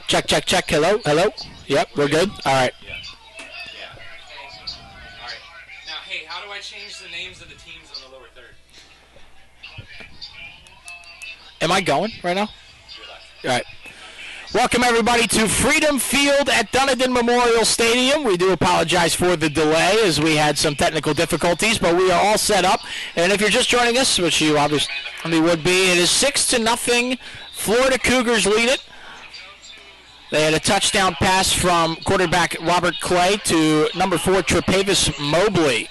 Check, check, check. Hello, hello. Yep, we're good. All right. Yeah. All right. Now, hey, how do I change the names of the teams on the lower third? Am I going right now? All right. Welcome, everybody, to Freedom Field at Dunedin Memorial Stadium. We do apologize for the delay as we had some technical difficulties, but we are all set up. And if you're just joining us, which you obviously would be, it is 6-0. Florida Cougars lead it. They had a touchdown pass from quarterback Robert Clay to number 4, Tre'Pavis Mobley.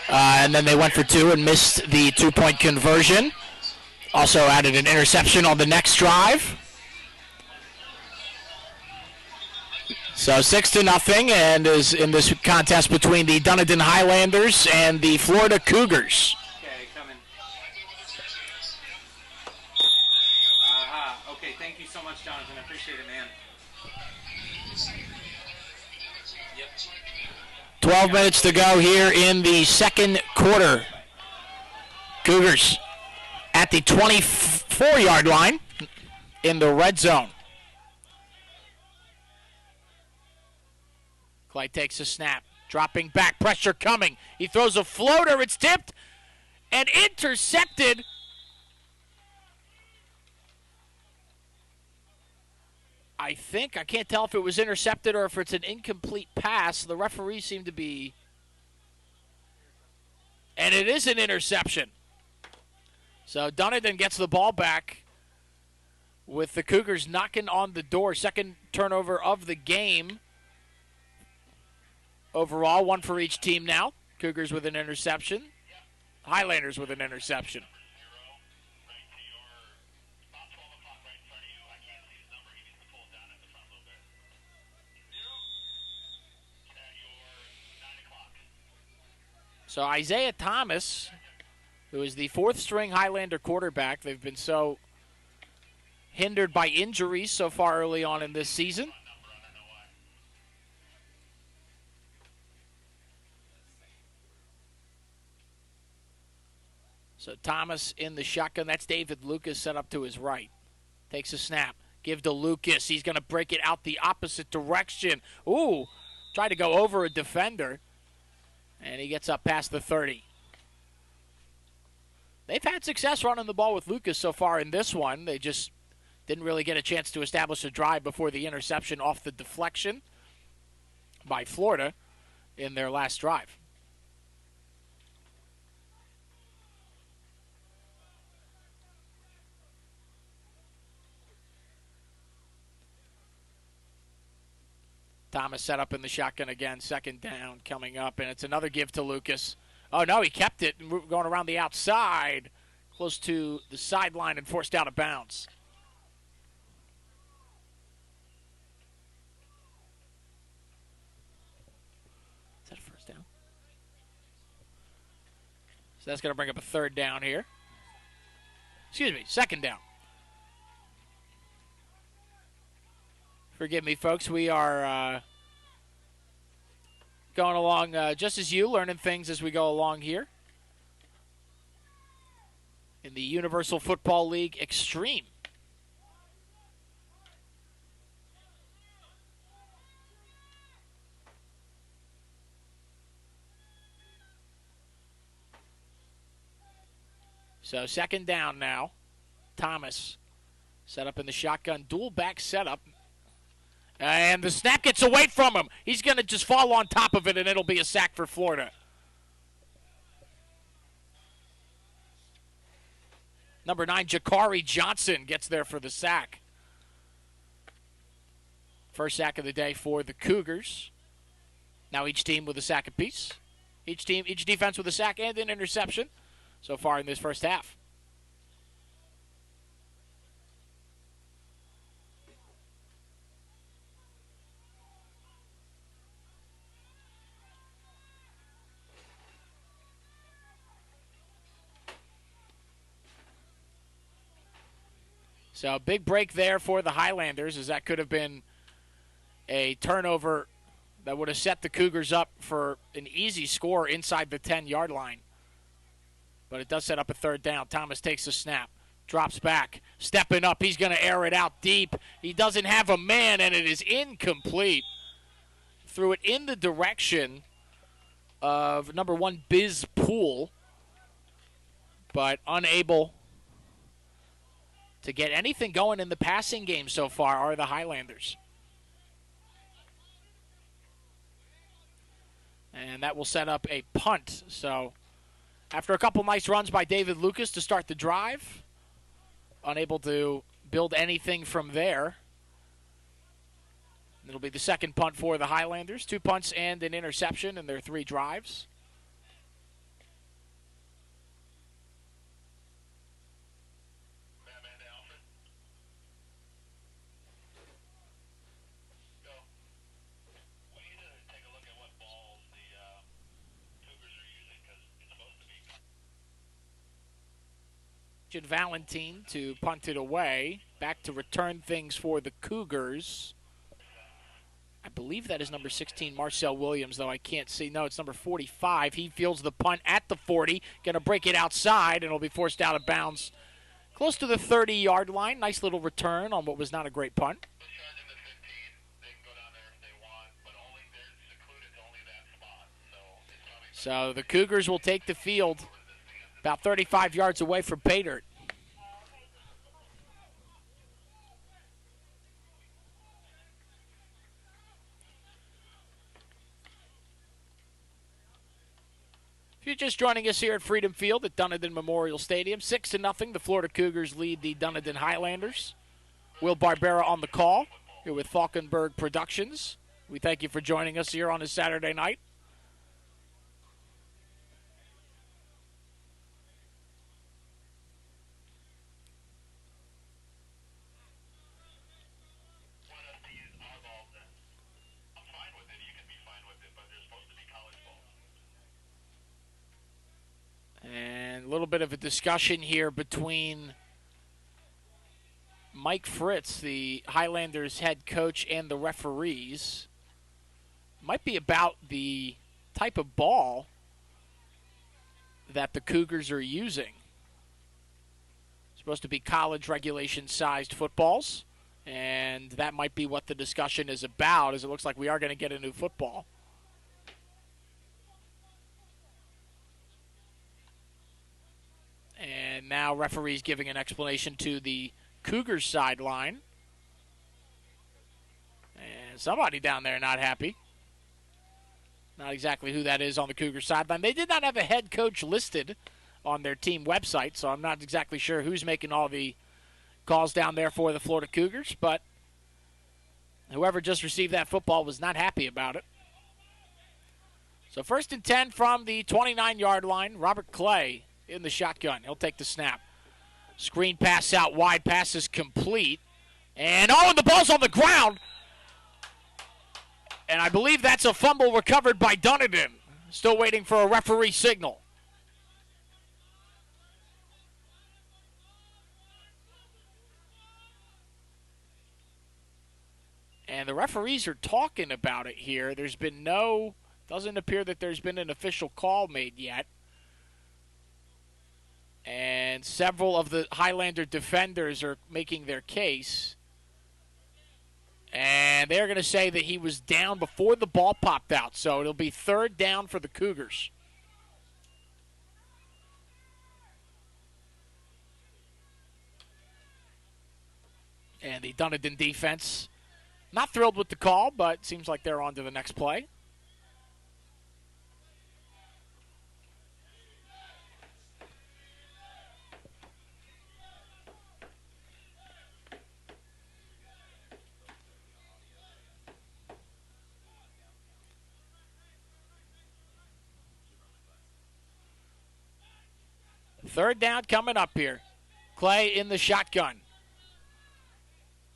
And then they went for 2 and missed the 2-point conversion. Also added an interception on the next drive. So 6-0, and is in this contest between the Dunedin Highlanders and the Florida Cougars. Okay, coming. Okay, thank you so much, Jonathan. I appreciate it, man. Yep. 12 minutes to go here in the second quarter. Cougars at the 24-yard line in the red zone. Clay takes a snap, dropping back, pressure coming. He throws a floater, it's tipped and intercepted. I can't tell if it was intercepted or if it's an incomplete pass. The referee seemed to be, and it is an interception. So Dunedin gets the ball back with the Cougars knocking on the door. Second turnover of the game. Overall, 1 for each team now. Cougars with an interception. Highlanders with an interception. So Isaiah Thomas, who is the 4th-string Highlander quarterback, they've been so hindered by injuries so far early on in this season. So Thomas in the shotgun. That's David Lucas set up to his right. Takes a snap. Give to Lucas. He's going to break it out the opposite direction. Ooh, tried to go over a defender. And he gets up past the 30. They've had success running the ball with Lucas so far in this one. They just didn't really get a chance to establish a drive before the interception off the deflection by Florida in their last drive. Thomas set up in the shotgun again. Second down coming up, and it's another give to Lucas. Oh, no, he kept it, going around the outside, close to the sideline and forced out of bounds. Is that a first down? So that's going to bring up a third down here. Excuse me, second down. Forgive me, folks. We are going along just as you, learning things as we go along here in the Universal Football League Xtreme. So second down now. Thomas set up in the shotgun, dual back setup. And the snap gets away from him. He's going to just fall on top of it, and it'll be a sack for Florida. Number 9, Jakari Johnson gets there for the sack. First sack of the day for the Cougars. Now each team with a sack apiece. Each defense with a sack and an interception so far in this first half. So big break there for the Highlanders, as that could have been a turnover that would have set the Cougars up for an easy score inside the 10-yard line. But it does set up a third down. Thomas takes the snap, Drops back. Stepping up. He's going to air it out deep. He doesn't have a man, and it is incomplete. Threw it in the direction of number 1, Biz Poole, but unable to get anything going in the passing game so far are the Highlanders. And that will set up a punt. So after a couple nice runs by David Lucas to start the drive, unable to build anything from there. It'll be the second punt for the Highlanders. 2 punts and an interception in their 3 drives. Valentine to punt it away. Back to return things for the Cougars. I believe that is number 16, Marcel Williams, though I can't see. No, it's number 45. He fields the punt at the 40. Going to break it outside, and it'll be forced out of bounds close to the 30-yard line. Nice little return on what was not a great punt. So the Cougars will take the field about 35 yards away from pay dirt. If you're just joining us here at Freedom Field at Dunedin Memorial Stadium, 6-0, the Florida Cougars lead the Dunedin Highlanders. Will Barbera on the call, here with Falkenberg Productions. We thank you for joining us here on a Saturday night. And a little bit of a discussion here between Mike Fritz, the Highlanders head coach, and the referees. Might be about the type of ball that the Cougars are using. Supposed to be college regulation-sized footballs, and that might be what the discussion is about, as it looks like we are going to get a new football. And now referees giving an explanation to the Cougars sideline. And somebody down there not happy. Not exactly who that is on the Cougars sideline. They did not have a head coach listed on their team website, so I'm not exactly sure who's making all the calls down there for the Florida Cougars, but whoever just received that football was not happy about it. So 1st and 10 from the 29-yard line. Robert Clay in the shotgun. He'll take the snap. Screen pass out wide. Pass is complete. And the ball's on the ground. And I believe that's a fumble recovered by Dunedin. Still waiting for a referee signal. And the referees are talking about it here. Doesn't appear that there's been an official call made yet. And several of the Highlander defenders are making their case. And they're going to say that he was down before the ball popped out. So it'll be 3rd down for the Cougars. And the Dunedin defense, not thrilled with the call, but seems like they're on to the next play. Third down coming up here. Clay in the shotgun.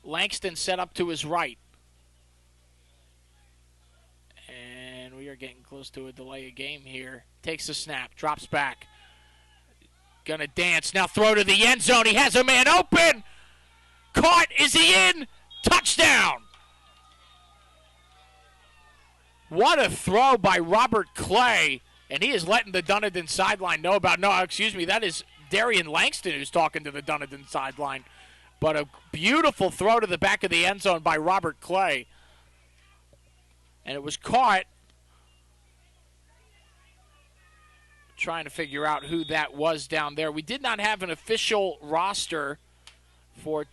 Langston set up to his right. And we are getting close to a delay of game here. Takes the snap, drops back. Gonna dance, now throw to the end zone. He has a man open. Caught, is he in? Touchdown. What a throw by Robert Clay. And he is letting the Dunedin sideline know about, that is Darian Langston who's talking to the Dunedin sideline. But a beautiful throw to the back of the end zone by Robert Clay. And it was caught. Trying to figure out who that was down there. We did not have an official roster for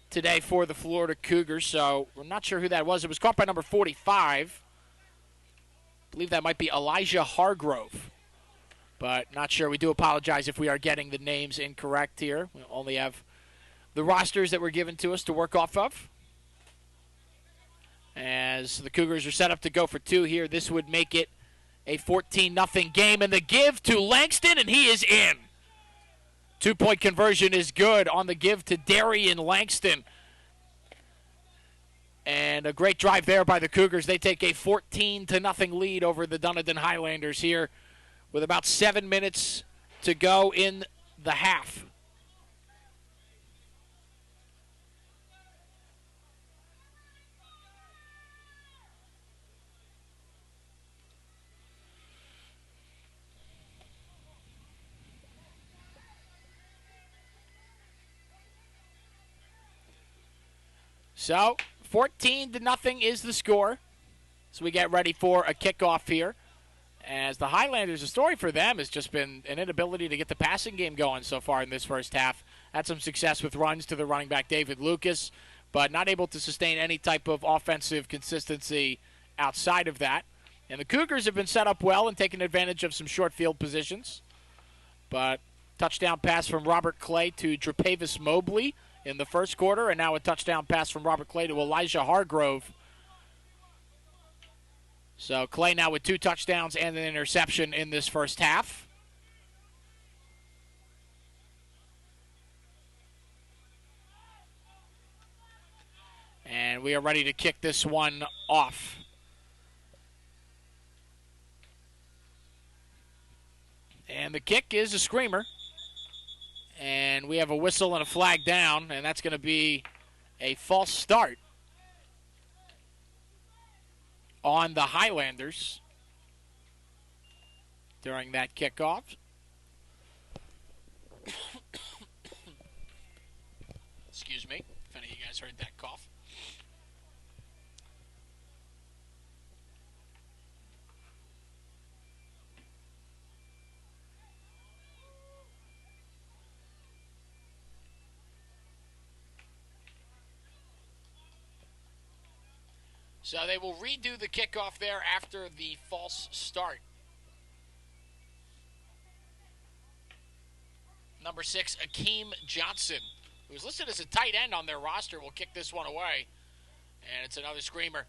today for the Florida Cougars, so we're not sure who that was. It was caught by number 45. I believe that might be Elijah Hargrove, but not sure. We do apologize if we are getting the names incorrect here. We only have the rosters that were given to us to work off of. As the Cougars are set up to go for two here, this would make it a 14-0 game, and the give to Langston, and he is in. 2-point conversion is good on the give to Darian Langston. And a great drive there by the Cougars. They take a 14-0 lead over the Dunedin Highlanders here with about 7 minutes to go in the half. So, 14-0 is the score. So we get ready for a kickoff here. As the Highlanders, the story for them has just been an inability to get the passing game going so far in this first half. Had some success with runs to the running back David Lucas, but not able to sustain any type of offensive consistency outside of that. And the Cougars have been set up well and taken advantage of some short field positions. But touchdown pass from Robert Clay to Tre'Pavis Mobley in the first quarter, and now a touchdown pass from Robert Clay to Elijah Hargrove. So Clay now with 2 touchdowns and an interception in this first half. And we are ready to kick this one off. And the kick is a screamer. And we have a whistle and a flag down, and that's going to be a false start on the Highlanders during that kickoff. Excuse me, if any of you guys heard that cough. So they will redo the kickoff there after the false start. Number 6, Akeem Johnson, who is listed as a tight end on their roster, will kick this one away. And it's another screamer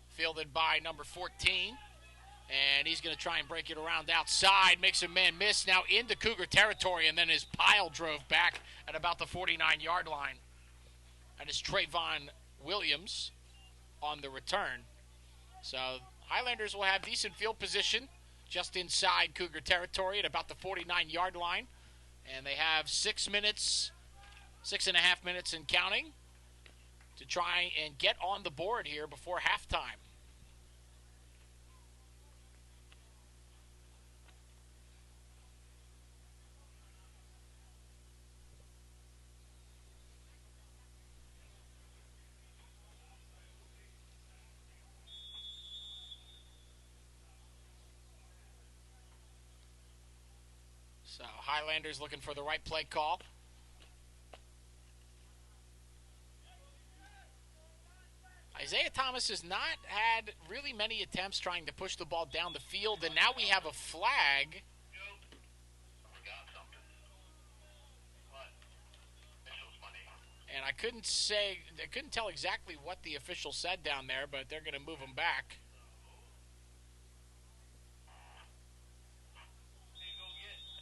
fielded by number 14. And he's going to try and break it around outside, makes a man miss, now into Cougar territory, and then his pile drove back at about the 49-yard line. That is Trayvon Williams on the return. So Highlanders will have decent field position just inside Cougar territory at about the 49-yard line. And they have 6.5 minutes and counting to try and get on the board here before halftime. So Highlanders looking for the right play call. Isaiah Thomas has not had really many attempts trying to push the ball down the field, and now we have a flag. And I couldn't tell exactly what the official said down there, but they're going to move him back.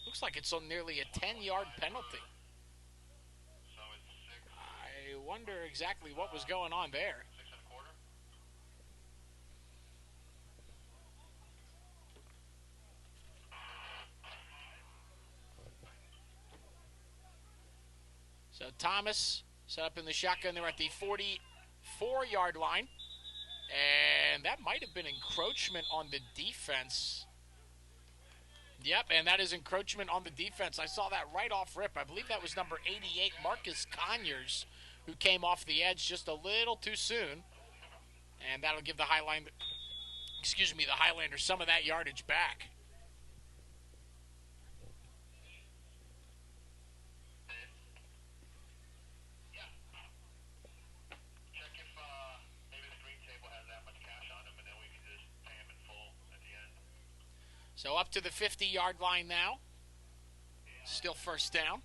Looks like it's on nearly a 10-yard penalty. I wonder exactly what was going on there. So Thomas set up in the shotgun. They're at the 44-yard line. And that might have been encroachment on the defense. Yep, and that is encroachment on the defense. I saw that right off rip. I believe that was number 88, Marcus Conyers, who came off the edge just a little too soon. And that'll give the Highlanders some of that yardage back. So up to the 50-yard line now. Still first down.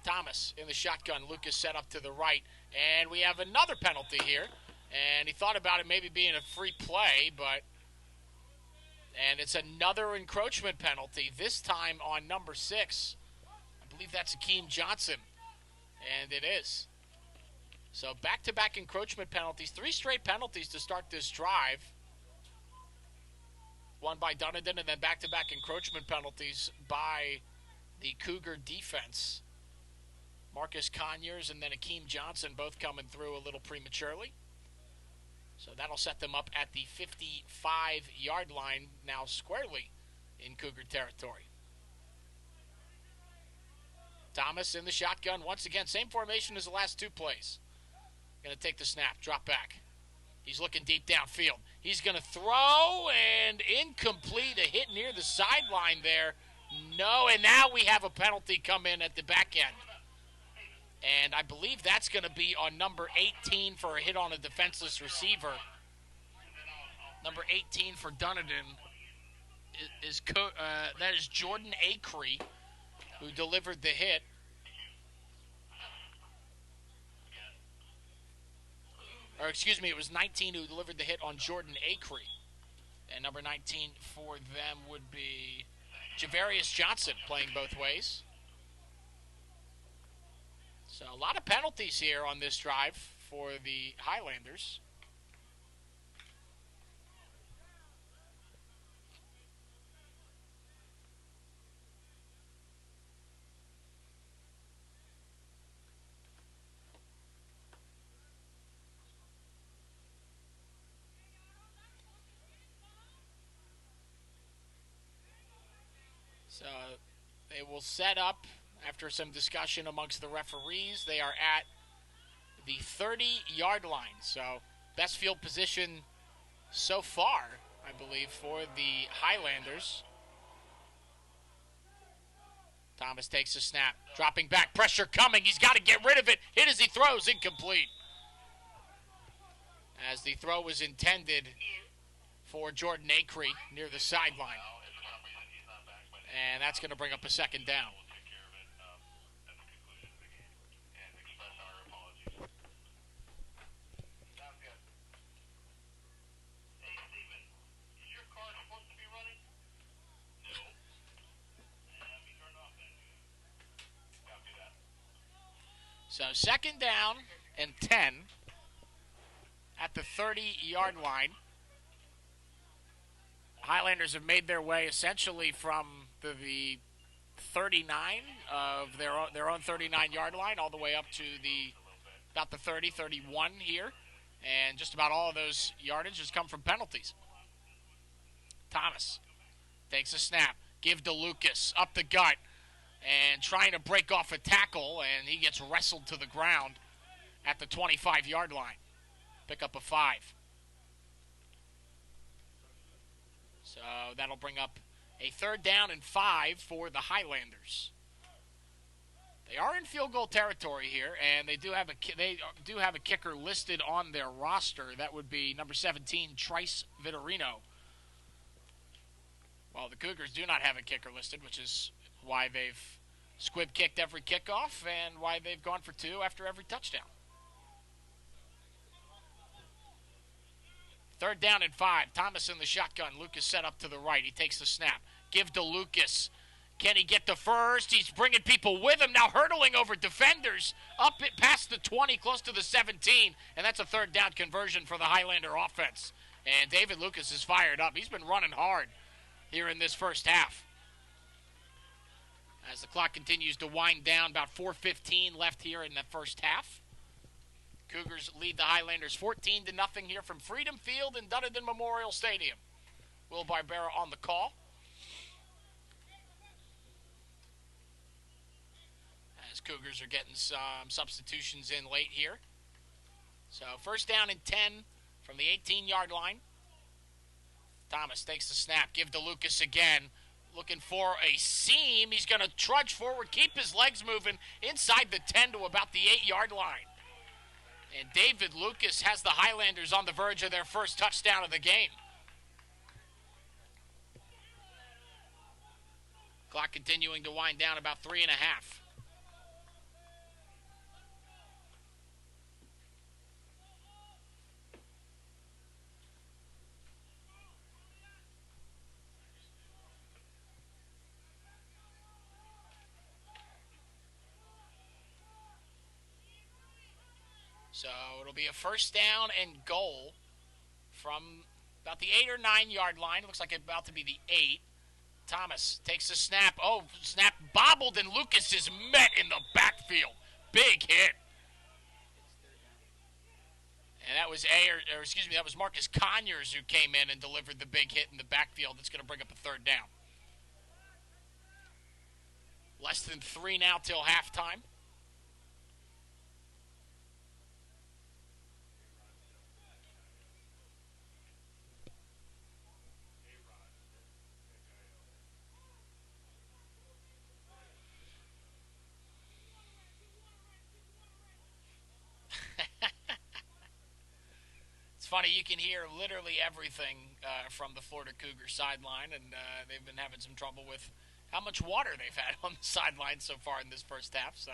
Thomas in the shotgun. Lucas set up to the right. And we have another penalty here. And he thought about it maybe being a free play, and it's another encroachment penalty, this time on number 6. I believe that's Akeem Johnson. And it is. So back-to-back encroachment penalties. 3 straight penalties to start this drive. One by Dunedin, and then back-to-back encroachment penalties by the Cougar defense. Marcus Conyers and then Akeem Johnson both coming through a little prematurely. So that'll set them up at the 55-yard line, now squarely in Cougar territory. Thomas in the shotgun once again. Same formation as the last 2 plays. Going to take the snap, drop back. He's looking deep downfield. He's going to throw, and incomplete. A hit near the sideline there. No, and now we have a penalty come in at the back end. And I believe that's going to be on number 18 for a hit on a defenseless receiver. Number 18 for Dunedin that is Jordan Acree, who delivered the hit. Or excuse me, it was 19 who delivered the hit on Jordan Acree. And number 19 for them would be Javarius Johnson, playing both ways. So a lot of penalties here on this drive for the Highlanders. So they will set up after some discussion amongst the referees. They are at the 30-yard line. So best field position so far, I believe, for the Highlanders. Thomas takes a snap, dropping back, pressure coming. He's got to get rid of it. Hit as he throws, incomplete. As the throw was intended for Jordan Acree near the sideline. And that's going to bring up a second down. So second down and 10 at the 30-yard line. Highlanders have made their way essentially from the 39 of their own 39-yard line all the way up to about the 30, 31 here. And just about all of those yardage has come from penalties. Thomas takes a snap. Give to Lucas. Up the gut. And trying to break off a tackle. And he gets wrestled to the ground at the 25-yard line. Pick up a 5. So that'll bring up a third down and 5 for the Highlanders. They are in field goal territory here, and they do have a kicker listed on their roster. That would be number 17, Trice Vitorino. Well, the Cougars do not have a kicker listed, which is why they've squib kicked every kickoff and why they've gone for 2 after every touchdown. Third down and 5. Thomas in the shotgun. Lucas set up to the right. He takes the snap. Give to Lucas. Can he get the first? He's bringing people with him. Now hurdling over defenders. Up it past the 20, close to the 17. And that's a third down conversion for the Highlander offense. And David Lucas is fired up. He's been running hard here in this first half. As the clock continues to wind down, about 4:15 left here in the first half. Cougars lead the Highlanders 14-0 here from Freedom Field in Dunedin Memorial Stadium. Will Barbera on the call. Cougars are getting some substitutions in late here. So first down and 10 from the 18-yard line. Thomas takes the snap, give to Lucas again. Looking for a seam. He's going to trudge forward, keep his legs moving inside the 10 to about the 8-yard line. And David Lucas has the Highlanders on the verge of their first touchdown of the game. Clock continuing to wind down, about 3.5. So it'll be a first down and goal from about the 8 or 9-yard line. Looks like it's about to be the 8. Thomas takes a snap. Oh, snap bobbled, and Lucas is met in the backfield. Big hit. And that was that was Marcus Conyers who came in and delivered the big hit in the backfield. That's going to bring up a third down. Less than 3 now till halftime. Funny, you can hear literally everything from the Florida Cougars sideline, and they've been having some trouble with how much water they've had on the sideline so far in this first half. So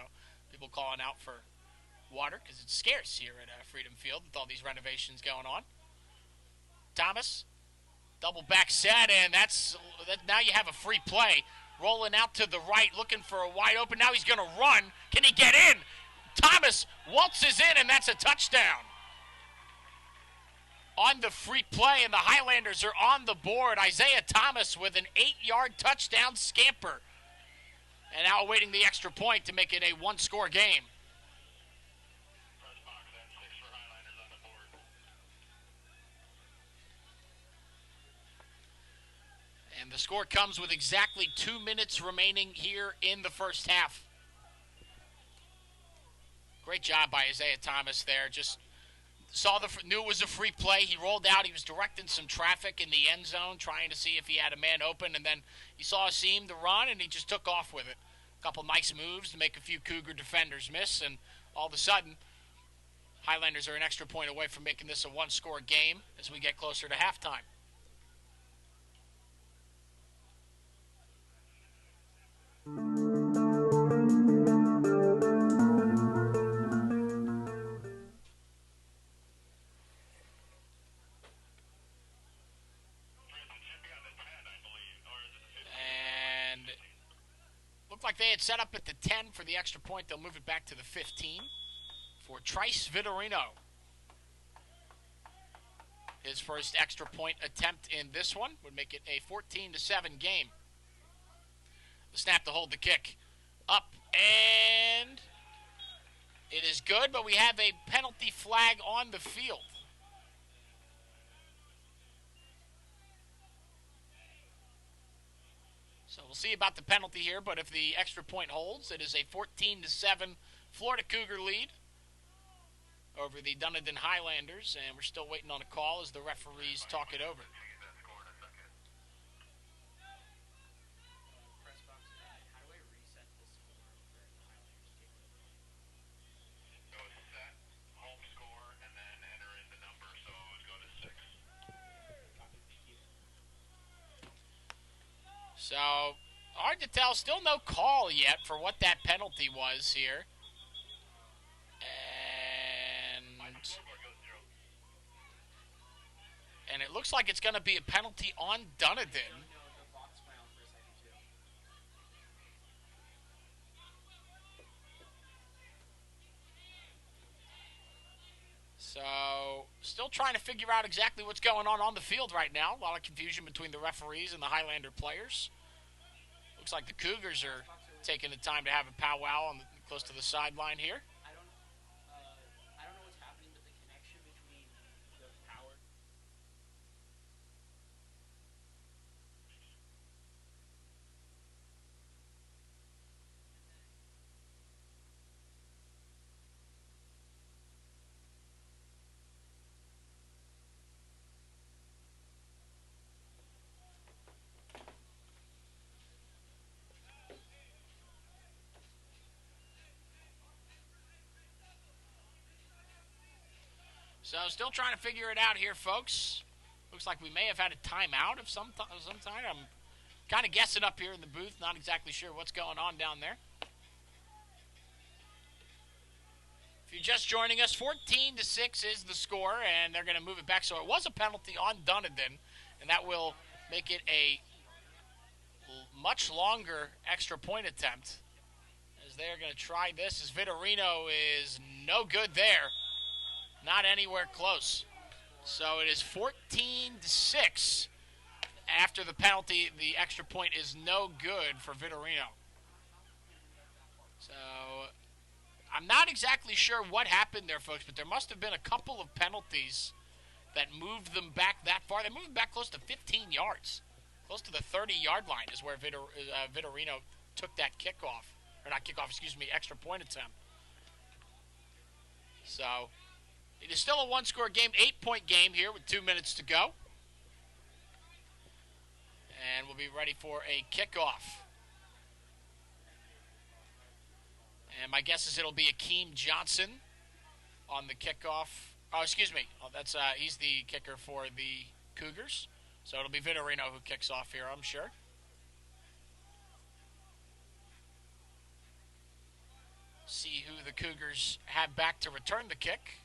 people calling out for water because it's scarce here at Freedom Field with all these renovations going on. Thomas, double back set, and now you have a free play. Rolling out to the right, looking for a wide open. Now he's going to run. Can he get in? Thomas waltzes in, and that's a touchdown. On the free play, and the Highlanders are on the board. Isaiah Thomas with an 8-yard touchdown scamper. And now awaiting the extra point to make it a one-score game. And the score comes with exactly 2 minutes remaining here in the first half. Great job by Isaiah Thomas there. Just knew it was a free play. He rolled out. He was directing some traffic in the end zone, trying to see if he had a man open, and then he saw a seam to run, and he just took off with it. A couple nice moves to make a few Cougar defenders miss, and all of a sudden, Highlanders are an extra point away from making this a one-score game as we get closer to halftime. Like they had set up at the 10 for the extra point. They'll move it back to the 15 for Trice Vitorino. His first extra point attempt in this one would make it a 14-7 game. The snap to hold the kick. Up, and it is good, but we have a penalty flag on the field. So we'll see about the penalty here, but if the extra point holds, it is a 14-7 Florida Cougar lead over the Dunedin Highlanders, and we're still waiting on a call as the referees talk it over. So, hard to tell. Still no call yet for what that penalty was here. And it looks like it's going to be a penalty on Dunedin. So, still trying to figure out exactly what's going on the field right now. A lot of confusion between the referees and the Highlander players. Looks like the Cougars are taking the time to have a powwow close to the sideline here. I don't know what's happening, but the connection between the power. So still trying to figure it out here, folks. Looks like we may have had a timeout of some kind. I'm kind of guessing up here in the booth. Not exactly sure what's going on down there. If you're just joining us, 14-6 is the score, and they're going to move it back. So it was a penalty on Dunedin, and that will make it a much longer extra point attempt. As they're going to try this, as Vitorino is no good there. Not anywhere close. So it is 14-6. After the penalty, the extra point is no good for Vitorino. So I'm not exactly sure what happened there, folks, but there must have been a couple of penalties that moved them back that far. They moved back close to 15 yards. Close to the 30-yard line is where Vitorino took that kickoff. Or not kickoff, excuse me, extra point attempt. So it is still a one-score game, 8-point game here with 2 minutes to go. And we'll be ready for a kickoff. And my guess is it'll be Akeem Johnson on the kickoff. Oh, excuse me. Oh, he's the kicker for the Cougars. So it'll be Vitorino who kicks off here, I'm sure. See who the Cougars have back to return the kick.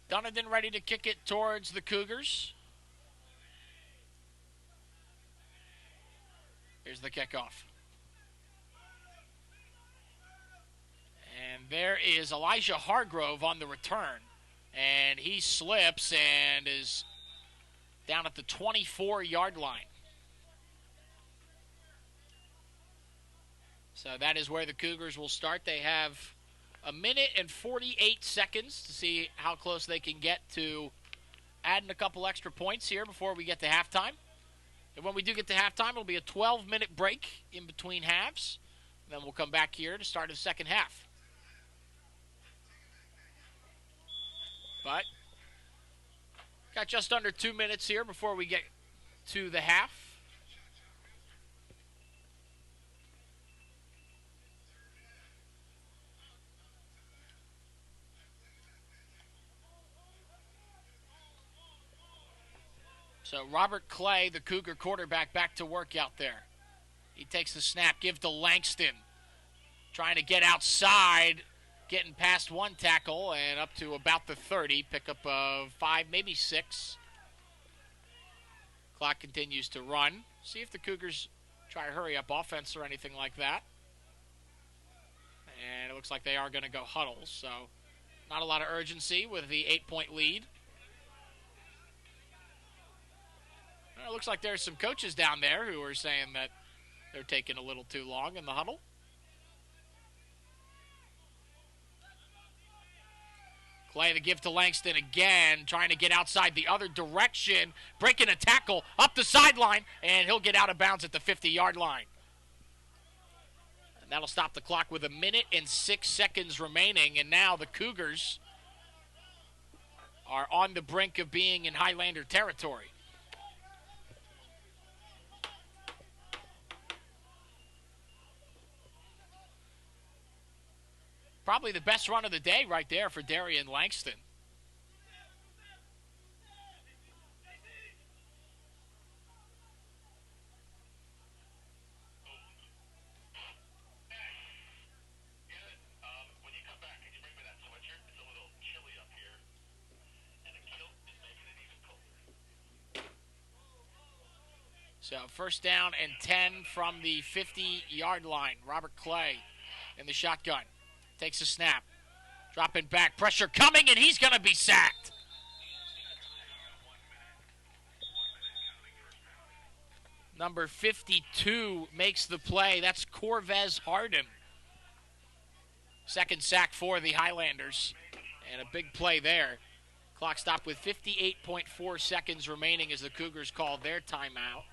Dunedin ready to kick it towards the Cougars. Here's the kickoff. And there is Elijah Hargrove on the return. And he slips and is down at the 24-yard line. So that is where the Cougars will start. They have a minute and 48 seconds to see how close they can get to adding a couple extra points here before we get to halftime. And when we do get to halftime, it'll be a 12-minute break in between halves. And then we'll come back here to start the second half. But got just under 2 minutes here before we get to the half. So Robert Clay, the Cougar quarterback, back to work out there. He takes the snap, give to Langston. Trying to get outside, getting past one tackle and up to about the 30. Pickup of 5, maybe 6. Clock continues to run. See if the Cougars try to hurry up offense or anything like that. And it looks like they are going to go huddle. So not a lot of urgency with the 8-point lead. It looks like there's some coaches down there who are saying that they're taking a little too long in the huddle. Clay, the give to Langston again, trying to get outside the other direction, breaking a tackle up the sideline, and he'll get out of bounds at the 50-yard line. And that'll stop the clock with a minute and 6 seconds remaining, and now the Cougars are on the brink of being in Highlander territory. Probably the best run of the day right there for Darian Langston. When you come back, can you bring me that sweatshirt? It's a little chilly up here, and a kilt is making it even colder. So first down and 10 from the 50-yard line. Robert Clay in the shotgun. Takes a snap. Dropping back. Pressure coming, and he's going to be sacked. Number 52 makes the play. That's Corvez Harden. Second sack for the Highlanders. And a big play there. Clock stopped with 58.4 seconds remaining as the Cougars call their timeout.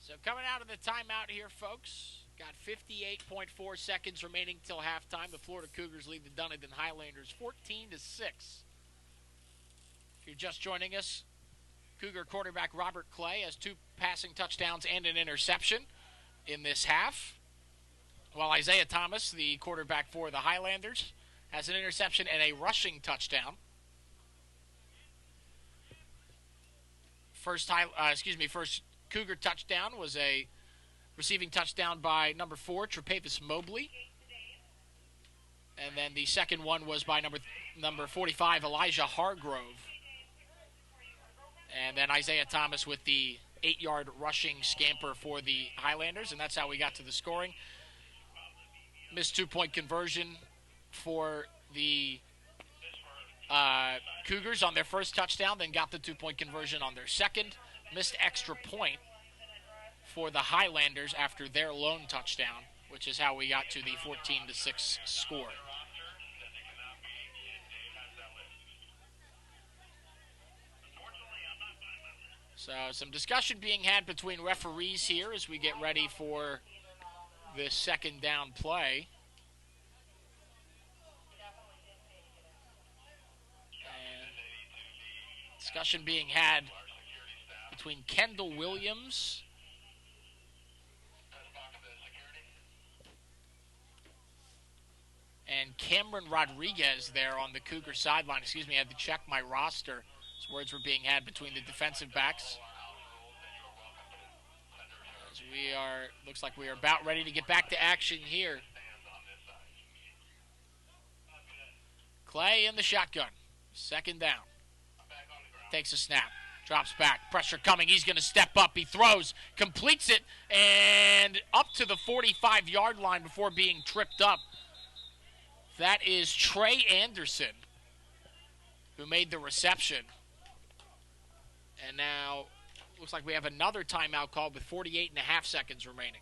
So coming out of the timeout here, folks. Got 58.4 seconds remaining till halftime. The Florida Cougars lead the Dunedin Highlanders 14-6. If you're just joining us, Cougar quarterback Robert Clay has 2 passing touchdowns and an interception in this half, while Isaiah Thomas, the quarterback for the Highlanders, has an interception and a rushing touchdown. First Cougar touchdown was a receiving touchdown by number 4, Tre'Pavis Mobley. And then the second one was by number 45, Elijah Hargrove. And then Isaiah Thomas with the 8-yard rushing scamper for the Highlanders, and that's how we got to the scoring. Missed 2-point conversion for the Cougars on their first touchdown, then got the 2-point conversion on their second. Missed extra point for the Highlanders after their lone touchdown, which is how we got to the 14-6 score. So some discussion being had between referees here as we get ready for this second down play. And discussion being had between Kendall Williams and Cameron Rodriguez there on the Cougar sideline. Excuse me, I had to check my roster. As words were being had between the defensive backs. As looks like we are about ready to get back to action here. Clay in the shotgun. Second down. Takes a snap. Drops back. Pressure coming. He's going to step up. He throws. Completes it. And up to the 45-yard line before being tripped up. That is Trey Anderson, who made the reception. And now, looks like we have another timeout called with 48.5 seconds remaining.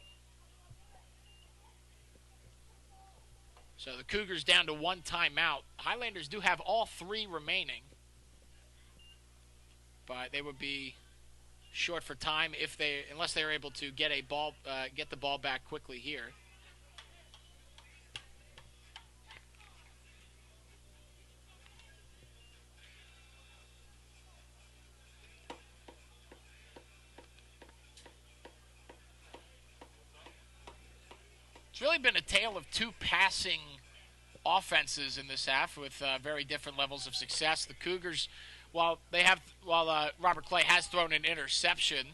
So the Cougars down to 1 timeout. Highlanders do have all 3 remaining, but they would be short for time unless they're able to get the ball back quickly here. It's really been a tale of 2 passing offenses in this half with very different levels of success. The Cougars, while Robert Clay has thrown an interception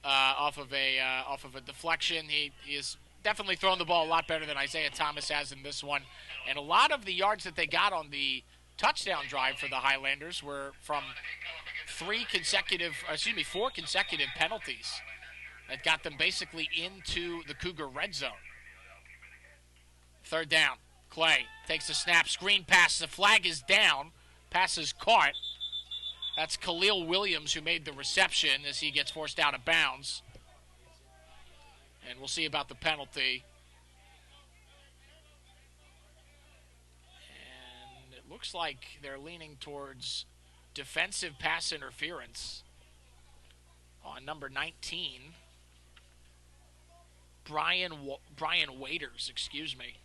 off of a deflection, he is definitely thrown the ball a lot better than Isaiah Thomas has in this one. And a lot of the yards that they got on the touchdown drive for the Highlanders were from 4 consecutive penalties that got them basically into the Cougar red zone. Third down. Clay takes a snap, screen pass. The flag is down. Pass is caught. That's Khalil Williams who made the reception as he gets forced out of bounds. And we'll see about the penalty. And it looks like they're leaning towards defensive pass interference on number 19. Brian Waiters, excuse me.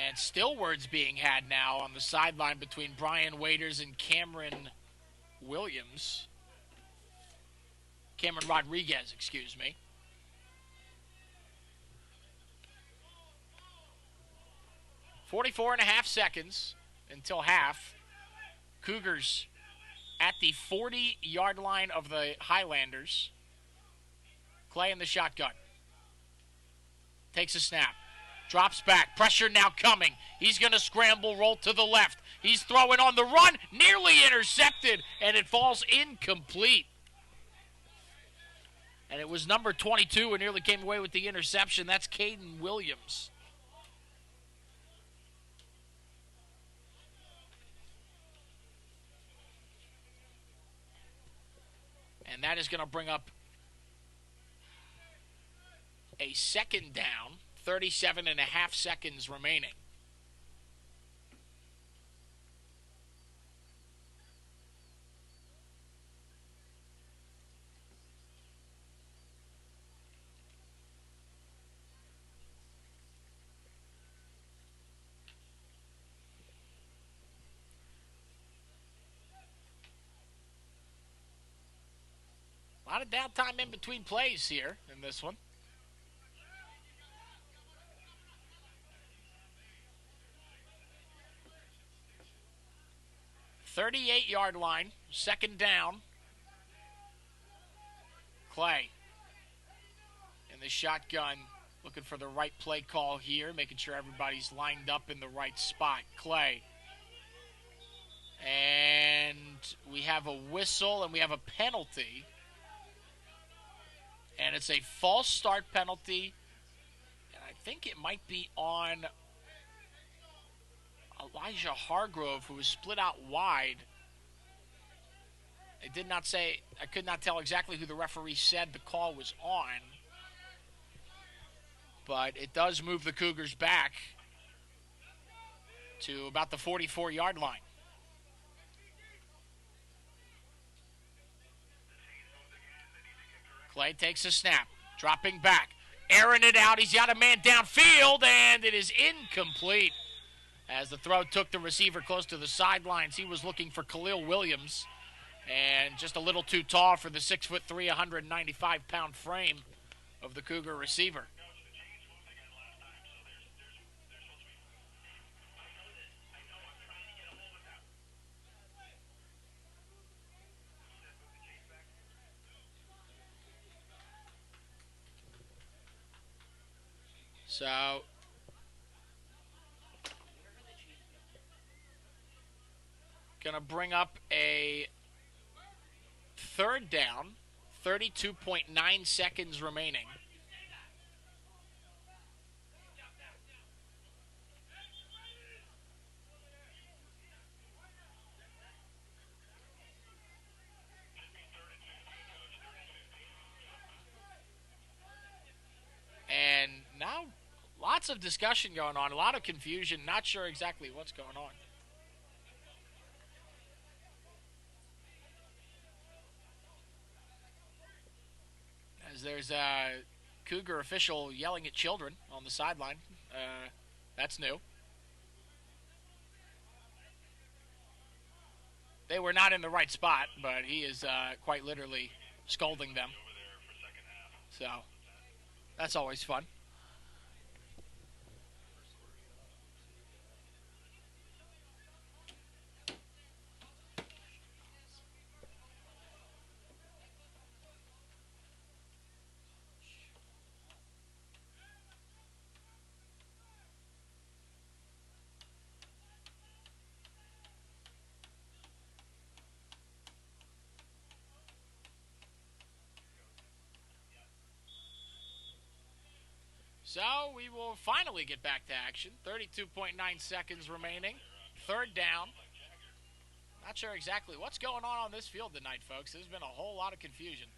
And still words being had now on the sideline between Brian Waiters and Cameron Rodriguez, excuse me. .44.5 seconds until half. Cougars at the 40-yard line of the Highlanders. Clay in the shotgun. Takes a snap. Drops back. Pressure now coming. He's going to scramble, roll to the left. He's throwing on the run. Nearly intercepted, and it falls incomplete. And it was number 22 who nearly came away with the interception. That's Caden Williams. And that is going to bring up a second down, 37 and a half seconds remaining. A lot of downtime in between plays here in this one. "38-yard line, second down." Clay in the shotgun, looking for the right play call here, making sure everybody's lined up in the right spot. Clay. And we have a whistle and we have a penalty. And it's a false start penalty. And I think it might be on Elijah Hargrove, who was split out wide. It did not say, I could not tell exactly who the referee said the call was on. But it does move the Cougars back to about the 44-yard line. Clay takes a snap, dropping back, airing it out. He's got a man downfield, and it is incomplete. As the throw took the receiver close to the sidelines, he was looking for Khalil Williams, and just a little too tall for the 6'3", 195-pound frame of the Cougar receiver. So, gonna bring up a third down, 32.9 seconds remaining. And now, lots of discussion going on, a lot of confusion, not sure exactly what's going on. As there's a Cougar official yelling at children on the sideline. That's new. They were not in the right spot, but he is quite literally scolding them. So, that's always fun. So we will finally get back to action. 32.9 seconds remaining. Third down. Not sure exactly what's going on this field tonight, folks. There's been a whole lot of confusion.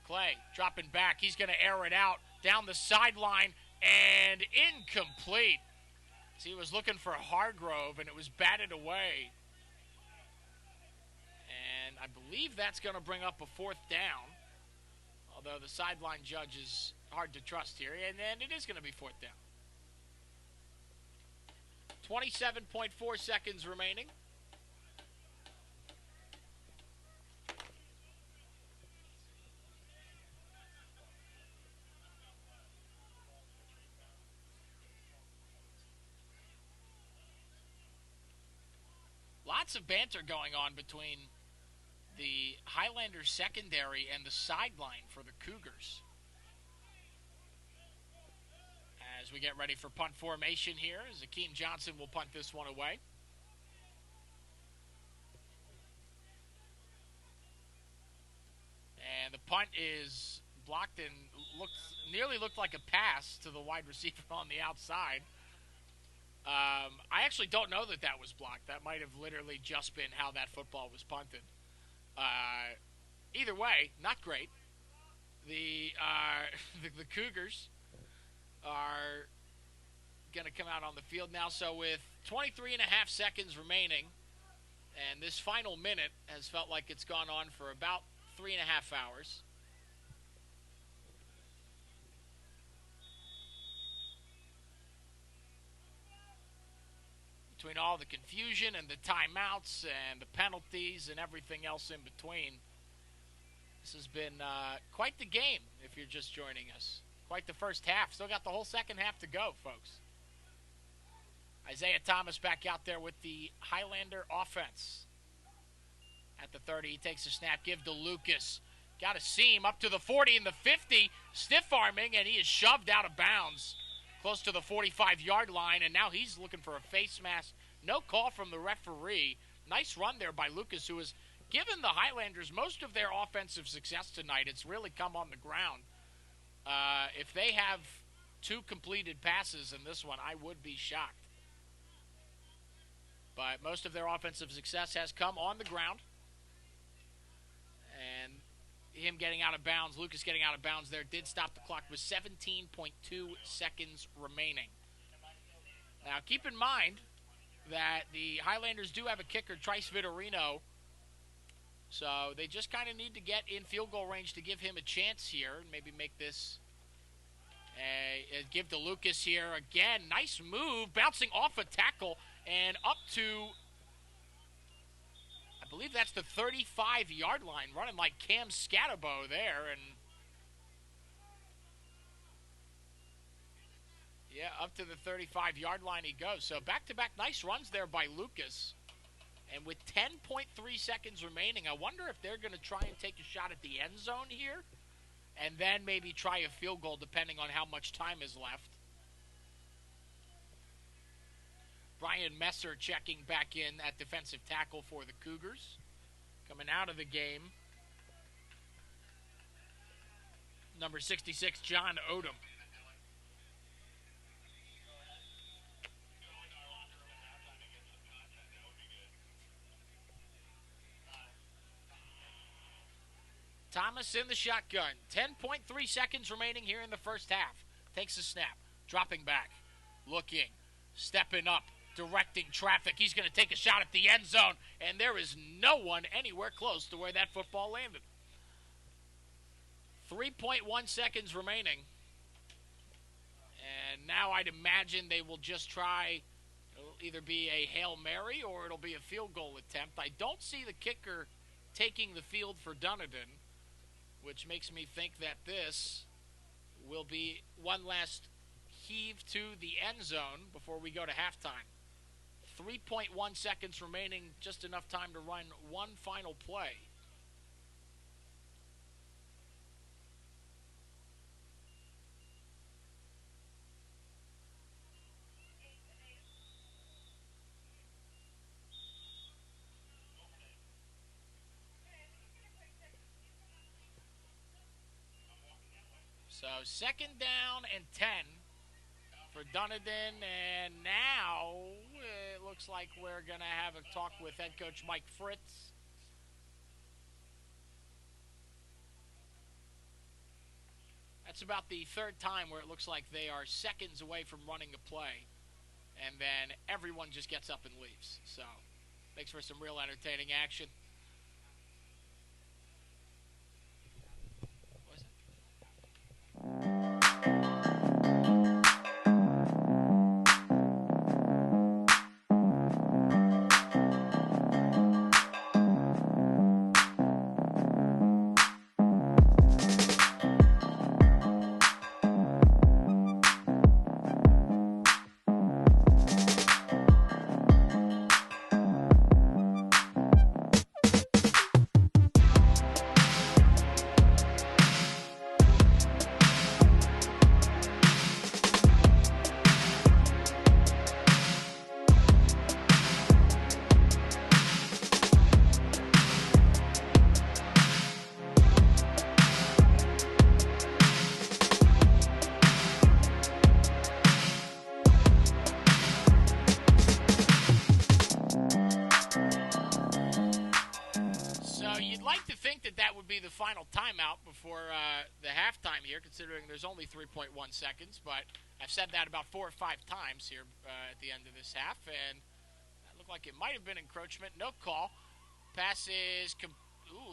Clay dropping back. He's going to air it out down the sideline and incomplete. So he was looking for Hargrove and it was batted away. And I believe that's going to bring up a fourth down. Although the sideline judge is hard to trust here. And then it is going to be fourth down. 27.4 seconds remaining. Lots of banter going on between the Highlanders secondary and the sideline for the Cougars. As we get ready for punt formation here, as Akeem Johnson will punt this one away. And the punt is blocked and nearly looked like a pass to the wide receiver on the outside. I actually don't know that that was blocked. That might have literally just been how that football was punted. either way, not great. The the Cougars are going to come out on the field now. So with 23 and a half seconds remaining, and this final minute has felt like it's gone on for about 3.5 hours. Between all the confusion and the timeouts and the penalties and everything else in between, this has been quite the game if you're just joining us. Quite the first half. Still got the whole second half to go, folks. Isaiah Thomas back out there with the Highlander offense. At the 30, he takes a snap, give to Lucas. Got a seam up to the 40 and the 50. Stiff arming, and he is shoved out of bounds close to the 45-yard line, and now he's looking for a face mask. No call from the referee. Nice run there by Lucas, who has given the Highlanders most of their offensive success tonight. It's really come on the ground. If they have 2 completed passes in this one, I would be shocked. But most of their offensive success has come on the ground. And him getting out of bounds, Lucas getting out of bounds there, did stop the clock with 17.2 seconds remaining. Now, keep in mind that the Highlanders do have a kicker, Trice Vitorino. So they just kind of need to get in field goal range to give him a chance here and maybe make this give to Lucas here. Again, nice move, bouncing off a tackle and up to, I believe that's the 35-yard line, running like Cam Scatterbo there. And yeah, up to the 35-yard line he goes. So back-to-back nice runs there by Lucas. And with 10.3 seconds remaining, I wonder if they're going to try and take a shot at the end zone here and then maybe try a field goal depending on how much time is left. Brian Messer checking back in at defensive tackle for the Cougars. Coming out of the game, number 66, John Odom. Thomas in the shotgun. 10.3 seconds remaining here in the first half. Takes a snap. Dropping back. Looking. Stepping up. Directing traffic. He's going to take a shot at the end zone. And there is no one anywhere close to where that football landed. 3.1 seconds remaining. And now I'd imagine they will just try. It'll either be a Hail Mary or it'll be a field goal attempt. I don't see the kicker taking the field for Dunedin, which makes me think that this will be one last heave to the end zone before we go to halftime. 3.1 seconds remaining, just enough time to run one final play. So second down and 10 for Dunedin, and now it looks like we're going to have a talk with head coach Mike Fritz. That's about the third time where it looks like they are seconds away from running a play, and then everyone just gets up and leaves. So makes for some real entertaining action. final timeout before the halftime here, considering there's only 3.1 seconds. But I've said that about 4 or 5 times here at the end of this half, and that looked like it might have been encroachment. No call. Pass is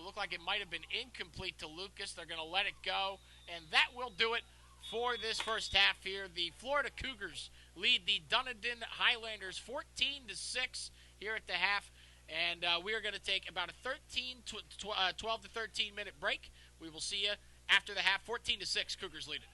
looked like it might have been incomplete to Lucas. They're going to let it go, and that will do it for this first half here. The Florida Cougars lead the Dunedin Highlanders 14-6 here at the half. And we are going to take about a 12 to 13 minute break. We will see you after the half. 14-6, Cougars lead it.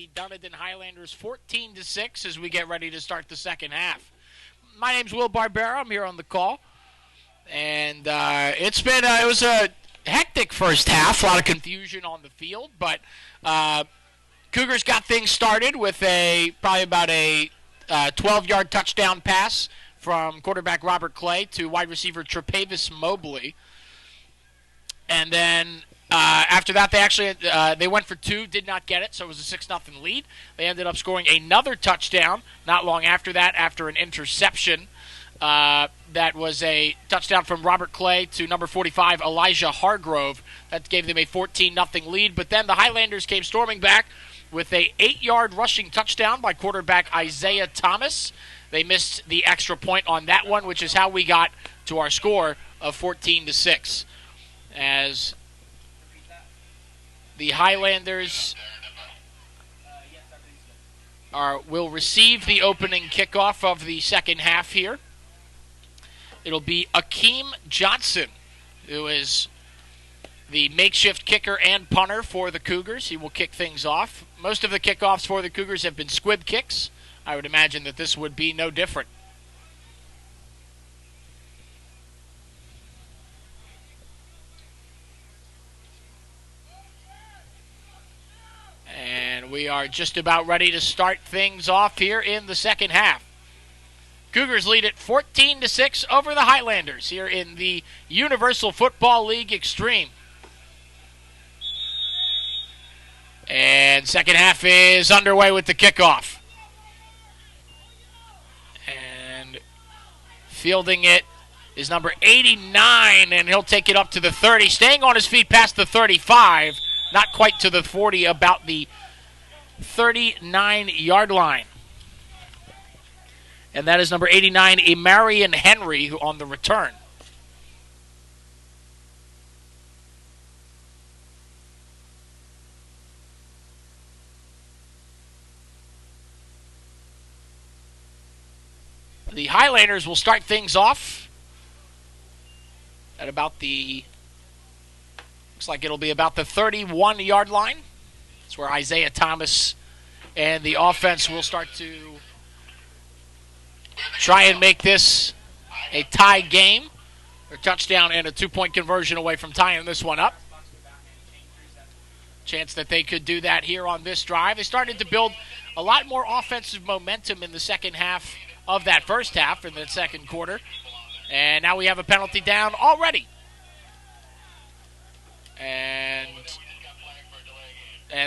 the Dunedin Highlanders 14-6 as we get ready to start the second half. My name's Will Barbera. I'm here on the call. And it was a hectic first half, a lot of confusion on the field, but Cougars got things started with probably about a 12-yard touchdown pass from quarterback Robert Clay to wide receiver Tre'Pavis Mobley. And then after that, they went for two, did not get it, so it was a 6-0 lead. They ended up scoring another touchdown not long after that, after an interception. That was a touchdown from Robert Clay to number 45, Elijah Hargrove. That gave them a 14-0 lead. But then the Highlanders came storming back with a 8-yard rushing touchdown by quarterback Isaiah Thomas. They missed the extra point on that one, which is how we got to our score of 14-6. As the Highlanders will receive the opening kickoff of the second half here. It'll be Akeem Johnson, who is the makeshift kicker and punter for the Cougars. He will kick things off. Most of the kickoffs for the Cougars have been squib kicks. I would imagine that this would be no different. And we are just about ready to start things off here in the second half. Cougars lead it 14-6 over the Highlanders here in the Universal Football League Xtreme. And second half is underway with the kickoff. And fielding it is number 89, and he'll take it up to the 30. Staying on his feet past the 35, not quite to the 40, about the 39-yard line. And that is number 89, Amarian Henry, who on the return. The Highlanders will start things off at about looks like it'll be about the 31-yard line. That's where Isaiah Thomas and the offense will start to try and make this a tie game. A touchdown and a 2-point conversion away from tying this one up. Chance that they could do that here on this drive. They started to build a lot more offensive momentum in the second half of that first half in the second quarter. And now we have a penalty down already. And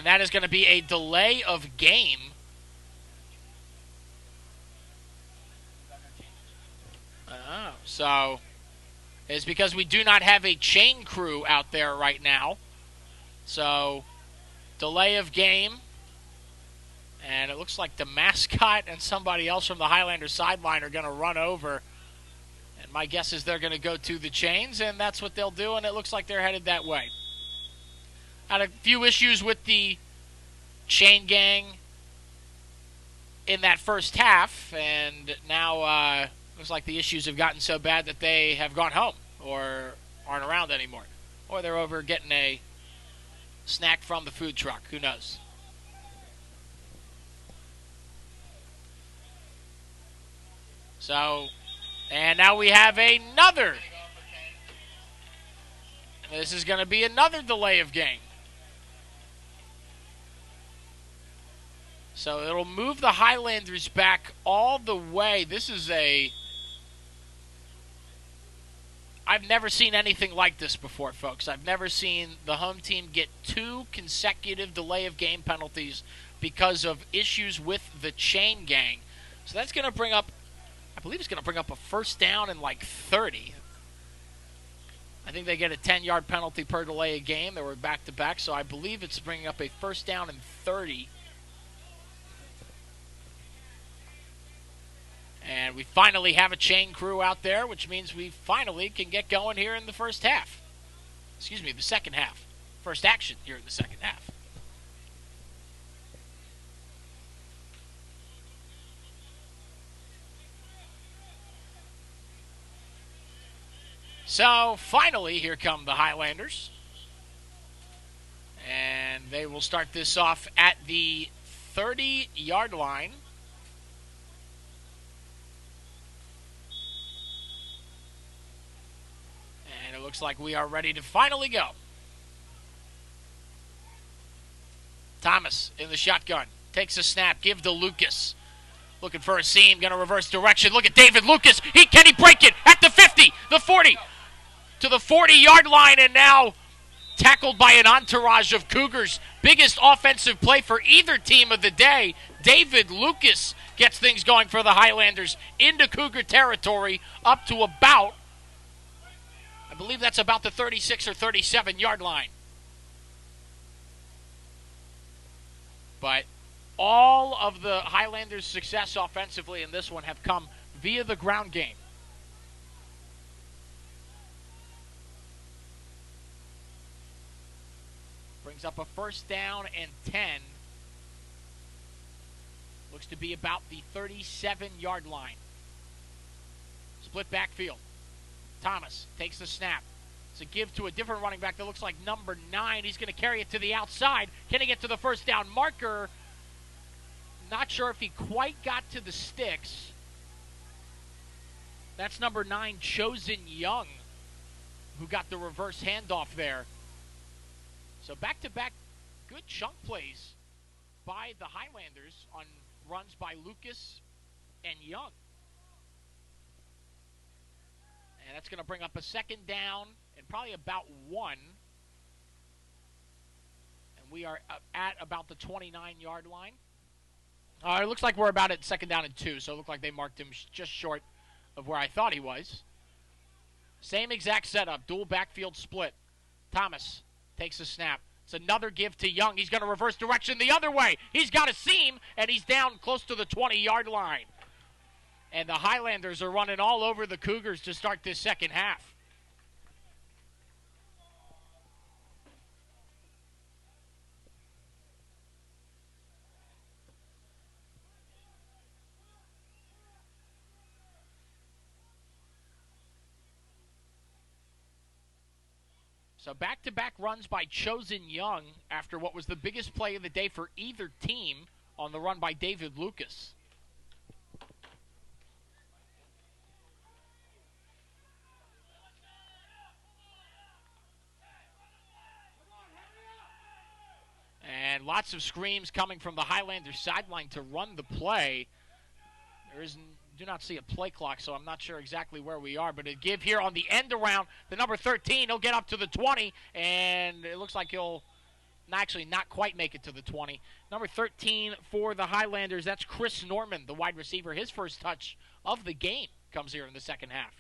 that is going to be a delay of game. So it's because we do not have a chain crew out there right now. So delay of game. And it looks like the mascot and somebody else from the Highlanders sideline are going to run over. And my guess is they're going to go to the chains, and that's what they'll do, and it looks like they're headed that way. Had a few issues with the chain gang in that first half, and now looks like the issues have gotten so bad that they have gone home or aren't around anymore. Or they're over getting a snack from the food truck. Who knows? So, and now we have another. This is going to be another delay of game. So it'll move the Highlanders back all the way. This is I've never seen anything like this before, folks. I've never seen the home team get 2 consecutive delay of game penalties because of issues with the chain gang. So that's going to bring up, I believe it's going to bring up a first down in like 30. I think they get a 10-yard penalty per delay of game. They were back-to-back, so I believe it's bringing up a first down in 30. And we finally have a chain crew out there, which means we finally can get going here in the first half. Excuse me, the second half. First action here in the second half. So, finally, here come the Highlanders. And they will start this off at the 30-yard line. And it looks like we are ready to finally go. Thomas in the shotgun. Takes a snap. Give to Lucas. Looking for a seam. Going to reverse direction. Look at David Lucas. Can he break it? At the 50, the 40, to the 40-yard line, and now tackled by an entourage of Cougars. Biggest offensive play for either team of the day. David Lucas gets things going for the Highlanders into Cougar territory up to about, I believe that's about the 36 or 37-yard line. But all of the Highlanders' success offensively in this one have come via the ground game. Brings up a first down and 10. Looks to be about the 37-yard line. Split backfield. Thomas takes the snap. It's a give to a different running back that looks like number 9. He's going to carry it to the outside. Can he get to the first down marker? Not sure if he quite got to the sticks. That's number 9, Chosen Young, who got the reverse handoff there. So back-to-back good chunk plays by the Highlanders on runs by Lucas and Young. And that's going to bring up a second down and probably about 1. And we are at about the 29-yard line. It looks like we're about at second down and 2, so it looked like they marked him just short of where I thought he was. Same exact setup, dual backfield split. Thomas takes a snap. It's another give to Young. He's going to reverse direction the other way. He's got a seam, and he's down close to the 20-yard line. And the Highlanders are running all over the Cougars to start this second half. So back-to-back runs by Chosen Young after what was the biggest play of the day for either team on the run by David Lucas. And lots of screams coming from the Highlanders sideline to run the play. Do not see a play clock, so I'm not sure exactly where we are. But a give here on the end around the number 13. He'll get up to the 20, and it looks like he'll actually not quite make it to the 20. Number 13 for the Highlanders, that's Chris Norman, the wide receiver. His first touch of the game comes here in the second half.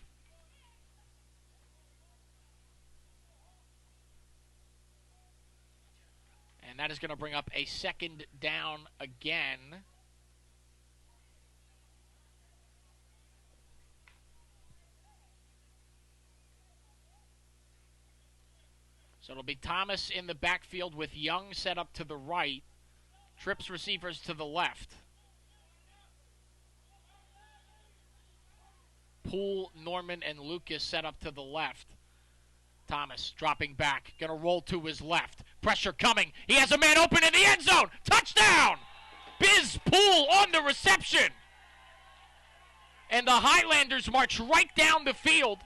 And that is going to bring up a second down again. So it'll be Thomas in the backfield with Young set up to the right. Trips receivers to the left. Poole, Norman, and Lucas set up to the left. Thomas dropping back. Going to roll to his left. Pressure coming. He has a man open in the end zone. Touchdown! Biz Poole on the reception. And the Highlanders march right down the field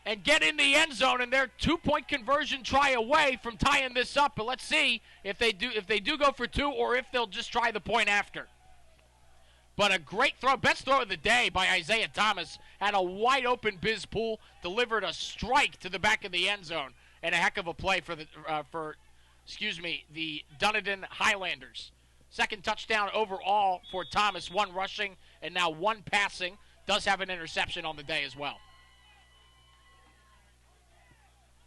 and get in the end zone, and they're 2-point conversion try away from tying this up. But let's see if they do go for 2 or if they'll just try the point after. But a great throw, best throw of the day by Isaiah Thomas. Had a wide open Biz Poole, delivered a strike to the back of the end zone, and a heck of a play for the Dunedin Highlanders. Second touchdown overall for Thomas, 1 rushing and now 1 passing. Does have an interception on the day as well.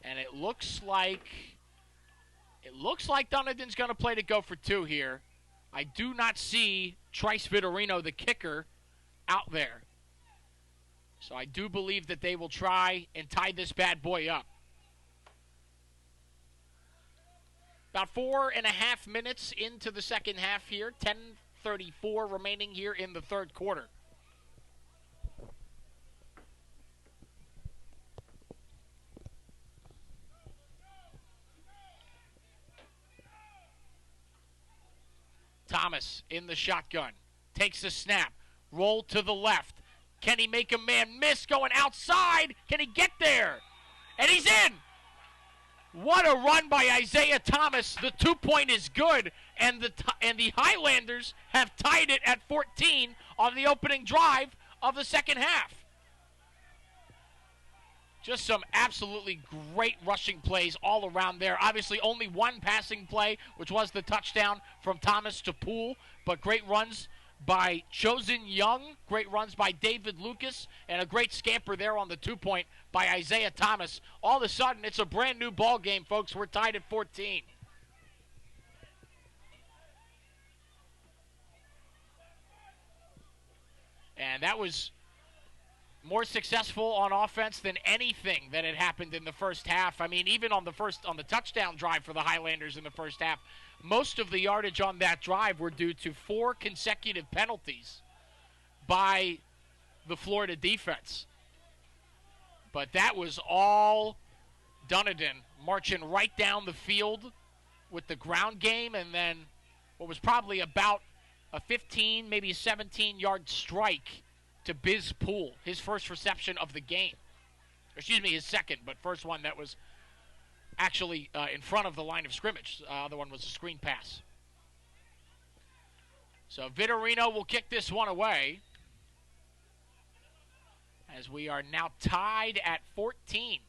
And it looks like Dunedin's going to play to go for 2 here. I do not see Trice Vitorino, the kicker, out there. So I do believe that they will try and tie this bad boy up. About 4.5 minutes into the second half here. 10:34 remaining here in the third quarter. Thomas in the shotgun. Takes the snap. Roll to the left. Can he make a man miss going outside? Can he get there? And he's in! What a run by Isaiah Thomas. The 2-point is good, and the Highlanders have tied it at 14 on the opening drive of the second half. Just some absolutely great rushing plays all around there. Obviously only one passing play, which was the touchdown from Thomas to Poole, but great runs by Chosen Young, great runs by David Lucas, and a great scamper there on the 2-point by Isaiah Thomas. All of a sudden, it's a brand new ball game, folks. We're tied at 14. And that was more successful on offense than anything that had happened in the first half. I mean, even on the touchdown drive for the Highlanders in the first half, most of the yardage on that drive were due to 4 consecutive penalties by the Florida defense. But that was all Dunedin marching right down the field with the ground game, and then what was probably about a 15, maybe a 17-yard strike to Biz Poole, his first reception of the game. Excuse me, his second, but first one that was actually in front of the line of scrimmage. The other one was a screen pass. So Vitorino will kick this one away, as we are now tied at 14.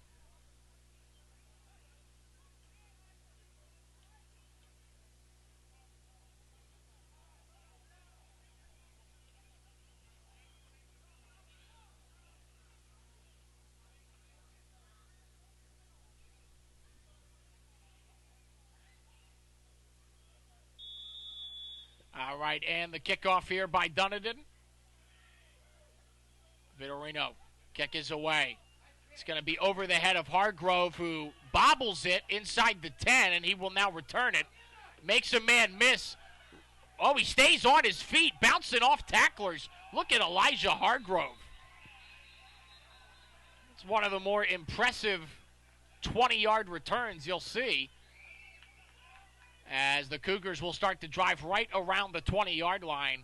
All right, and the kickoff here by Dunedin. Vitorino, kick is away. It's going to be over the head of Hargrove, who bobbles it inside the 10, and he will now return it. Makes a man miss. Oh, he stays on his feet, bouncing off tacklers. Look at Elijah Hargrove. It's one of the more impressive 20-yard returns you'll see, as the Cougars will start to drive right around the 20-yard line,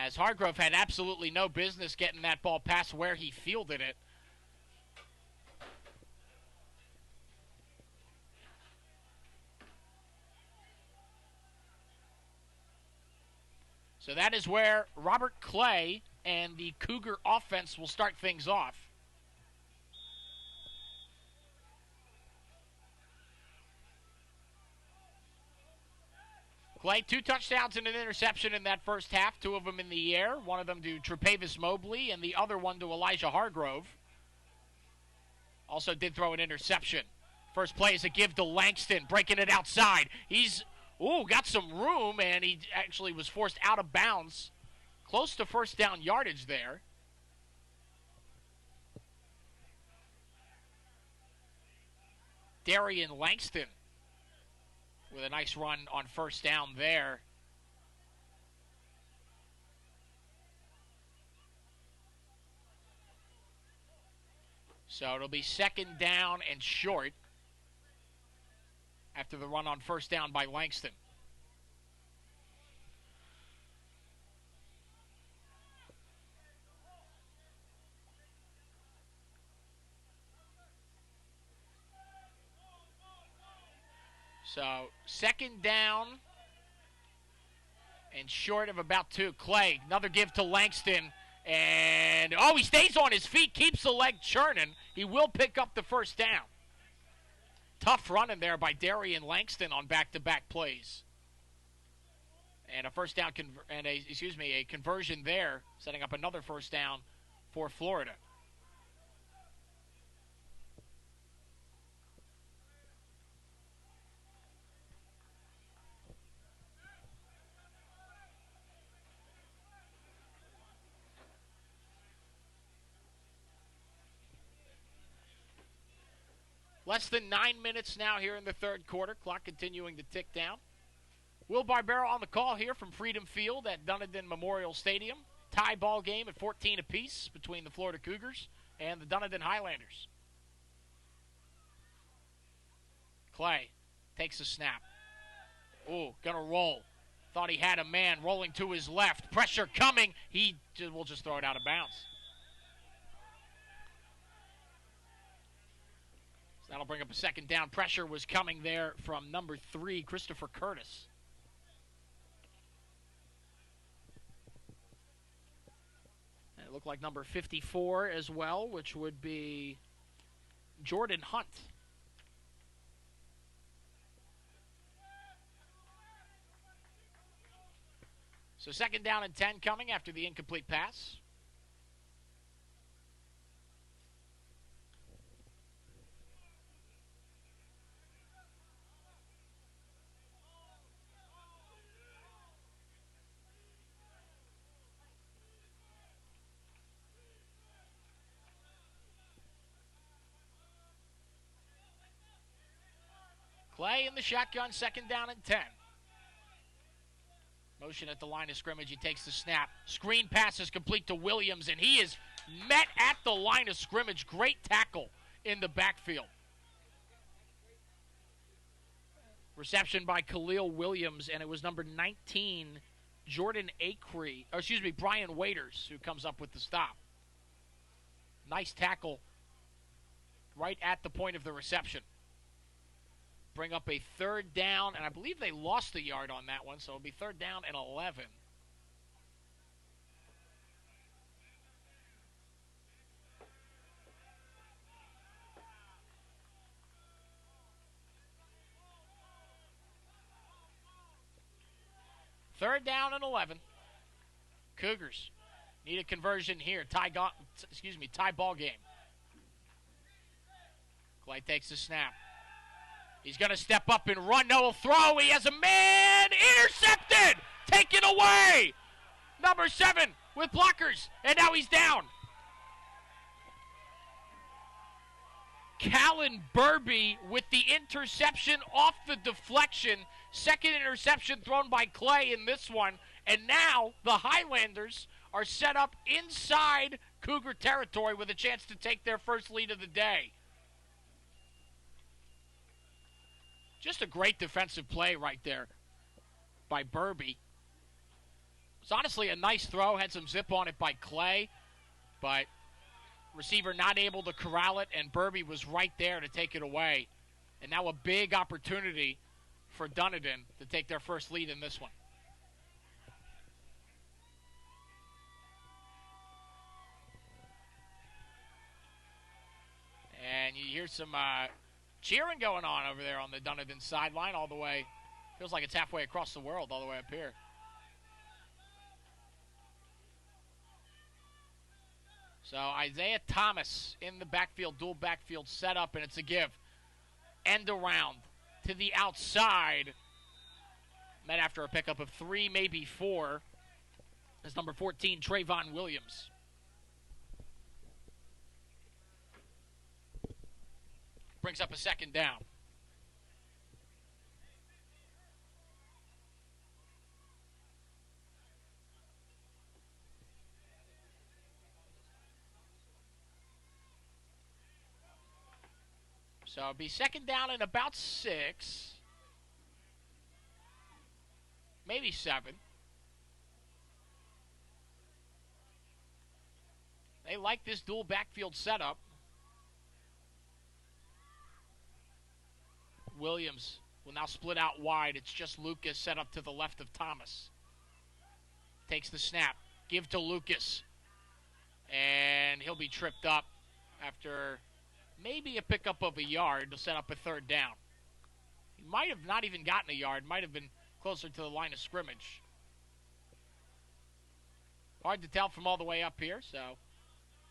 as Hargrove had absolutely no business getting that ball past where he fielded it. So that is where Robert Clay and the Cougar offense will start things off. Clay, 2 touchdowns and an interception in that first half, 2 of them in the air. One of them to Tre'Pavis Mobley and the other one to Elijah Hargrove. Also did throw an interception. First play is a give to Langston, breaking it outside. He's, got some room, and he actually was forced out of bounds. Close to first down yardage there. Darian Langston with a nice run on first down there. So it'll be second down and short after the run on first down by Langston. So second down and short of about 2. Clay, another give to Langston. And, he stays on his feet, keeps the leg churning. He will pick up the first down. Tough running there by Darian Langston on back-to-back plays. And a first down, a conversion there, setting up another first down for Florida. Less than 9 minutes now here in the third quarter. Clock continuing to tick down. Will Barbera on the call here from Freedom Field at Dunedin Memorial Stadium. Tie ball game at 14 apiece between the Florida Cougars and the Dunedin Highlanders. Clay takes a snap. Gonna roll. Thought he had a man rolling to his left. Pressure coming. He will just throw it out of bounds. So that'll bring up a second down. Pressure was coming there from number 3, Christopher Curtis. And it looked like number 54 as well, which would be Jordan Hunt. So second down and 10 coming after the incomplete pass. Clay in the shotgun, second down and 10. Motion at the line of scrimmage. He takes the snap. Screen pass is complete to Williams, and he is met at the line of scrimmage. Great tackle in the backfield. Reception by Khalil Williams, and it was number 19, Brian Waiters, who comes up with the stop. Nice tackle right at the point of the reception. Bring up a third down, and I believe they lost a yard on that one, so it'll be third down and 11. Third down and 11. Cougars need a conversion here. Tie ball game. Clay takes the snap. He's going to step up and run. No throw. He has a man. Intercepted. Taken away. Number 7 with blockers. And now he's down. Callan Burby with the interception off the deflection. Second interception thrown by Clay in this one. And now the Highlanders are set up inside Cougar territory with a chance to take their first lead of the day. Just a great defensive play right there by Burby. It's honestly a nice throw. Had some zip on it by Clay, but receiver not able to corral it, and Burby was right there to take it away. And now a big opportunity for Dunedin to take their first lead in this one. And you hear some cheering going on over there on the Dunedin sideline all the way. Feels like it's halfway across the world all the way up here. So Isaiah Thomas in the backfield, dual backfield setup, and it's a give. End around to the outside. Met after a pickup of 3, maybe 4. That's number 14, Trayvon Williams. Brings up a second down. So it'll be second down and about 6. Maybe 7. They like this dual backfield setup. Williams will now split out wide. It's just Lucas set up to the left of Thomas. Takes the snap. Give to Lucas. And he'll be tripped up after maybe a pickup of a yard to set up a third down. He might have not even gotten a yard. Might have been closer to the line of scrimmage. Hard to tell from all the way up here, so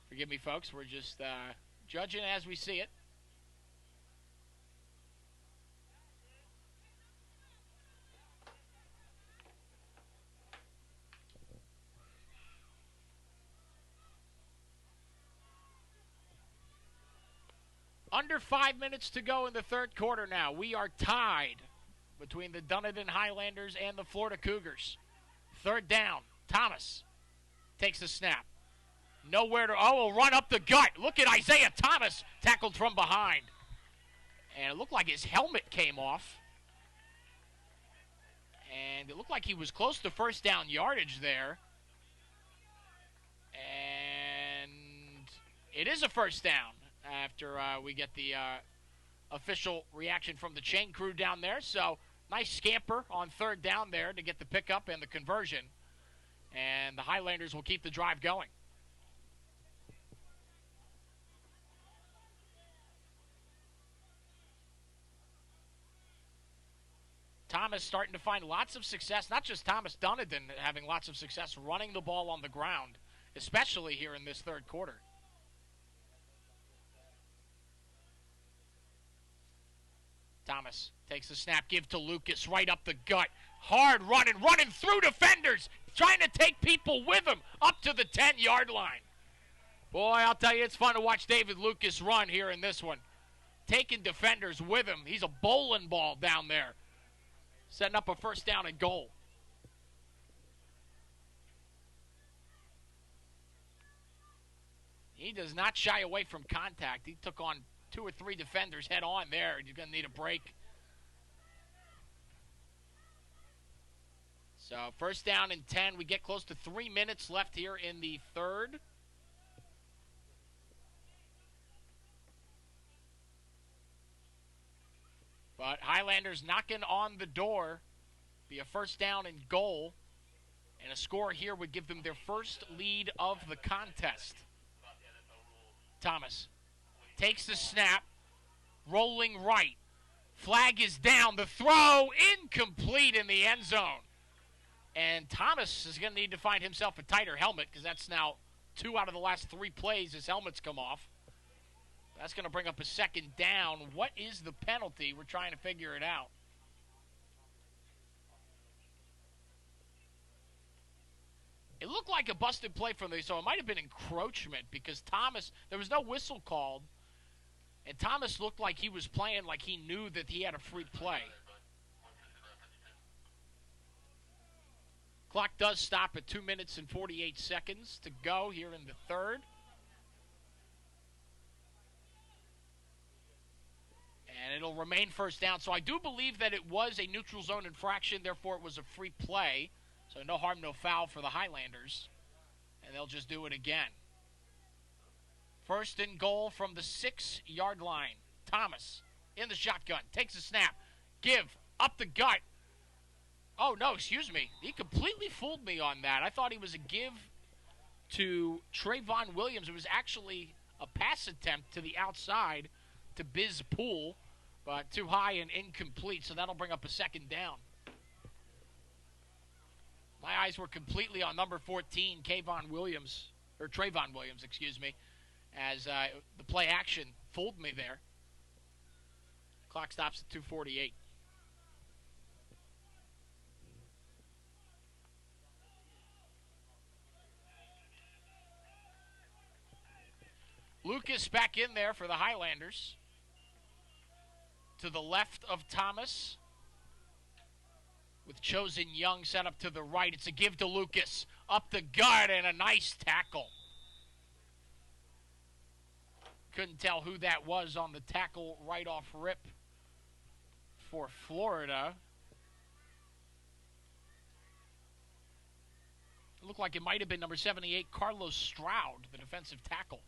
forgive me, folks. We're just judging as we see it. Under 5 minutes to go in the third quarter now. We are tied between the Dunedin Highlanders and the Florida Cougars. Third down. Thomas takes the snap. Nowhere to... will run up the gut. Look at Isaiah Thomas tackled from behind. And it looked like his helmet came off. And it looked like he was close to first down yardage there. And it is a first down after we get the official reaction from the chain crew down there. So nice scamper on third down there to get the pickup and the conversion. And the Highlanders will keep the drive going. Thomas starting to find lots of success, not just Thomas, Dunedin having lots of success running the ball on the ground, especially here in this third quarter. Thomas takes the snap, give to Lucas, right up the gut. Hard running through defenders, trying to take people with him up to the 10-yard line. Boy, I'll tell you, it's fun to watch David Lucas run here in this one. Taking defenders with him. He's a bowling ball down there. Setting up a first down and goal. He does not shy away from contact. He took on 2 or 3 defenders head on there, and you're going to need a break. So first down and 10. We get close to 3 minutes left here in the third. But Highlanders knocking on the door. Be a first down and goal. And a score here would give them their first lead of the contest. Thomas takes the snap. Rolling right. Flag is down. The throw incomplete in the end zone. And Thomas is going to need to find himself a tighter helmet because that's now 2 out of the last 3 plays his helmet's come off. That's going to bring up a second down. What is the penalty? We're trying to figure it out. It looked like a busted play from the, so it might have been encroachment because Thomas, there was no whistle called, and Thomas looked like he was playing like he knew that he had a free play. Clock does stop at 2 minutes and 48 seconds to go here in the third. And it'll remain first down. So I do believe that it was a neutral zone infraction, therefore it was a free play. So no harm, no foul for the Highlanders. And they'll just do it again. First and goal from the 6-yard line. Thomas in the shotgun. Takes a snap. Give up the gut. Oh, no, excuse me. He completely fooled me on that. I thought he was a give to Trayvon Williams. It was actually a pass attempt to the outside to Biz Poole, but too high and incomplete, so that'll bring up a second down. My eyes were completely on number 14, Trayvon Williams, excuse me, as the play action fooled me there. Clock stops at 2:48. Lucas back in there for the Highlanders. To the left of Thomas. With Chosen Young set up to the right. It's a give to Lucas. Up the gut and a nice tackle. Couldn't tell who that was on the tackle right off rip for Florida. It looked like it might have been number 78, Carlos Stroud, the defensive tackle.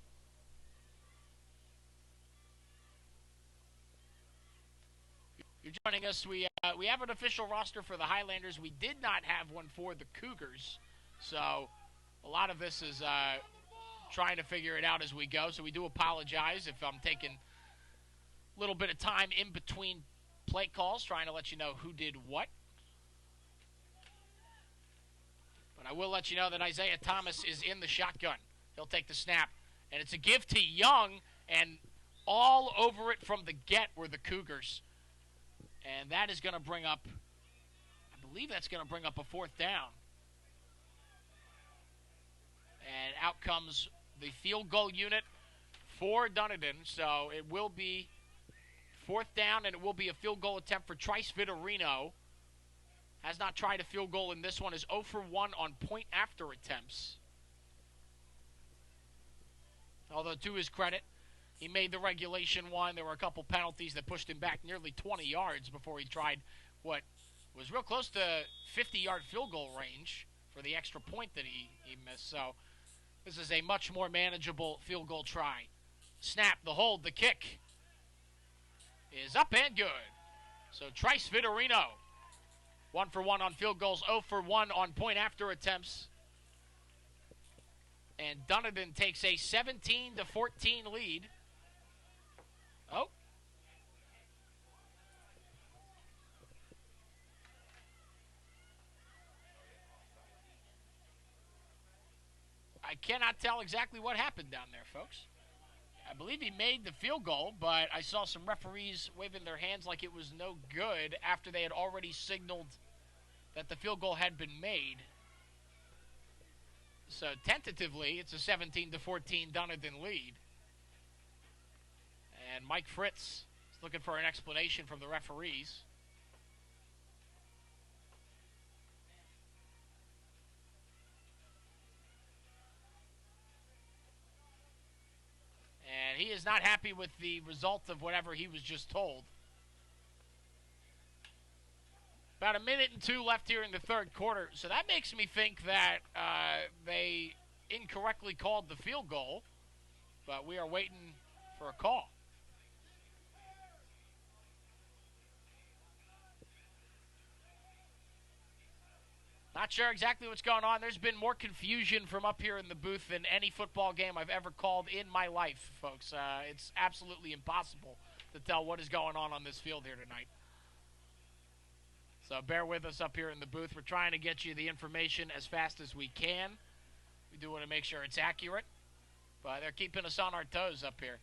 You're joining us. We have an official roster for the Highlanders. We did not have one for the Cougars. So a lot of this is trying to figure it out as we go. So we do apologize if I'm taking a little bit of time in between play calls, trying to let you know who did what. But I will let you know that Isaiah Thomas is in the shotgun. He'll take the snap. And it's a give to Young, and all over it from the get were the Cougars. And that is going to bring up, I believe that's going to bring up a fourth down. And out comes the field goal unit for Dunedin. So it will be fourth down, and it will be a field goal attempt for Trice Vitorino. Has not tried a field goal in this one. Is 0 for 1 on point after attempts. Although to his credit, he made the regulation one. There were a couple penalties that pushed him back nearly 20 yards before he tried what was real close to 50-yard field goal range for the extra point that he missed. So this is a much more manageable field goal try. Snap, the hold, the kick is up and good. So Trice Vitorino, 1 for 1 on field goals, 0 for 1 on point after attempts. And Dunedin takes a 17-14 lead. Oh. I cannot tell exactly what happened down there, folks. I believe he made the field goal, but I saw some referees waving their hands like it was no good after they had already signaled that the field goal had been made. So tentatively, it's a 17-14 Dunedin lead. And Mike Fritz is looking for an explanation from the referees. And he is not happy with the result of whatever he was just told. About 1 minute and 2 left here in the third quarter. So that makes me think that they incorrectly called the field goal. But we are waiting for a call. Not sure exactly what's going on. There's been more confusion from up here in the booth than any football game I've ever called in my life, folks. It's absolutely impossible to tell what is going on this field here tonight. So bear with us up here in the booth. We're trying to get you the information as fast as we can. We do want to make sure it's accurate, but they're keeping us on our toes up here.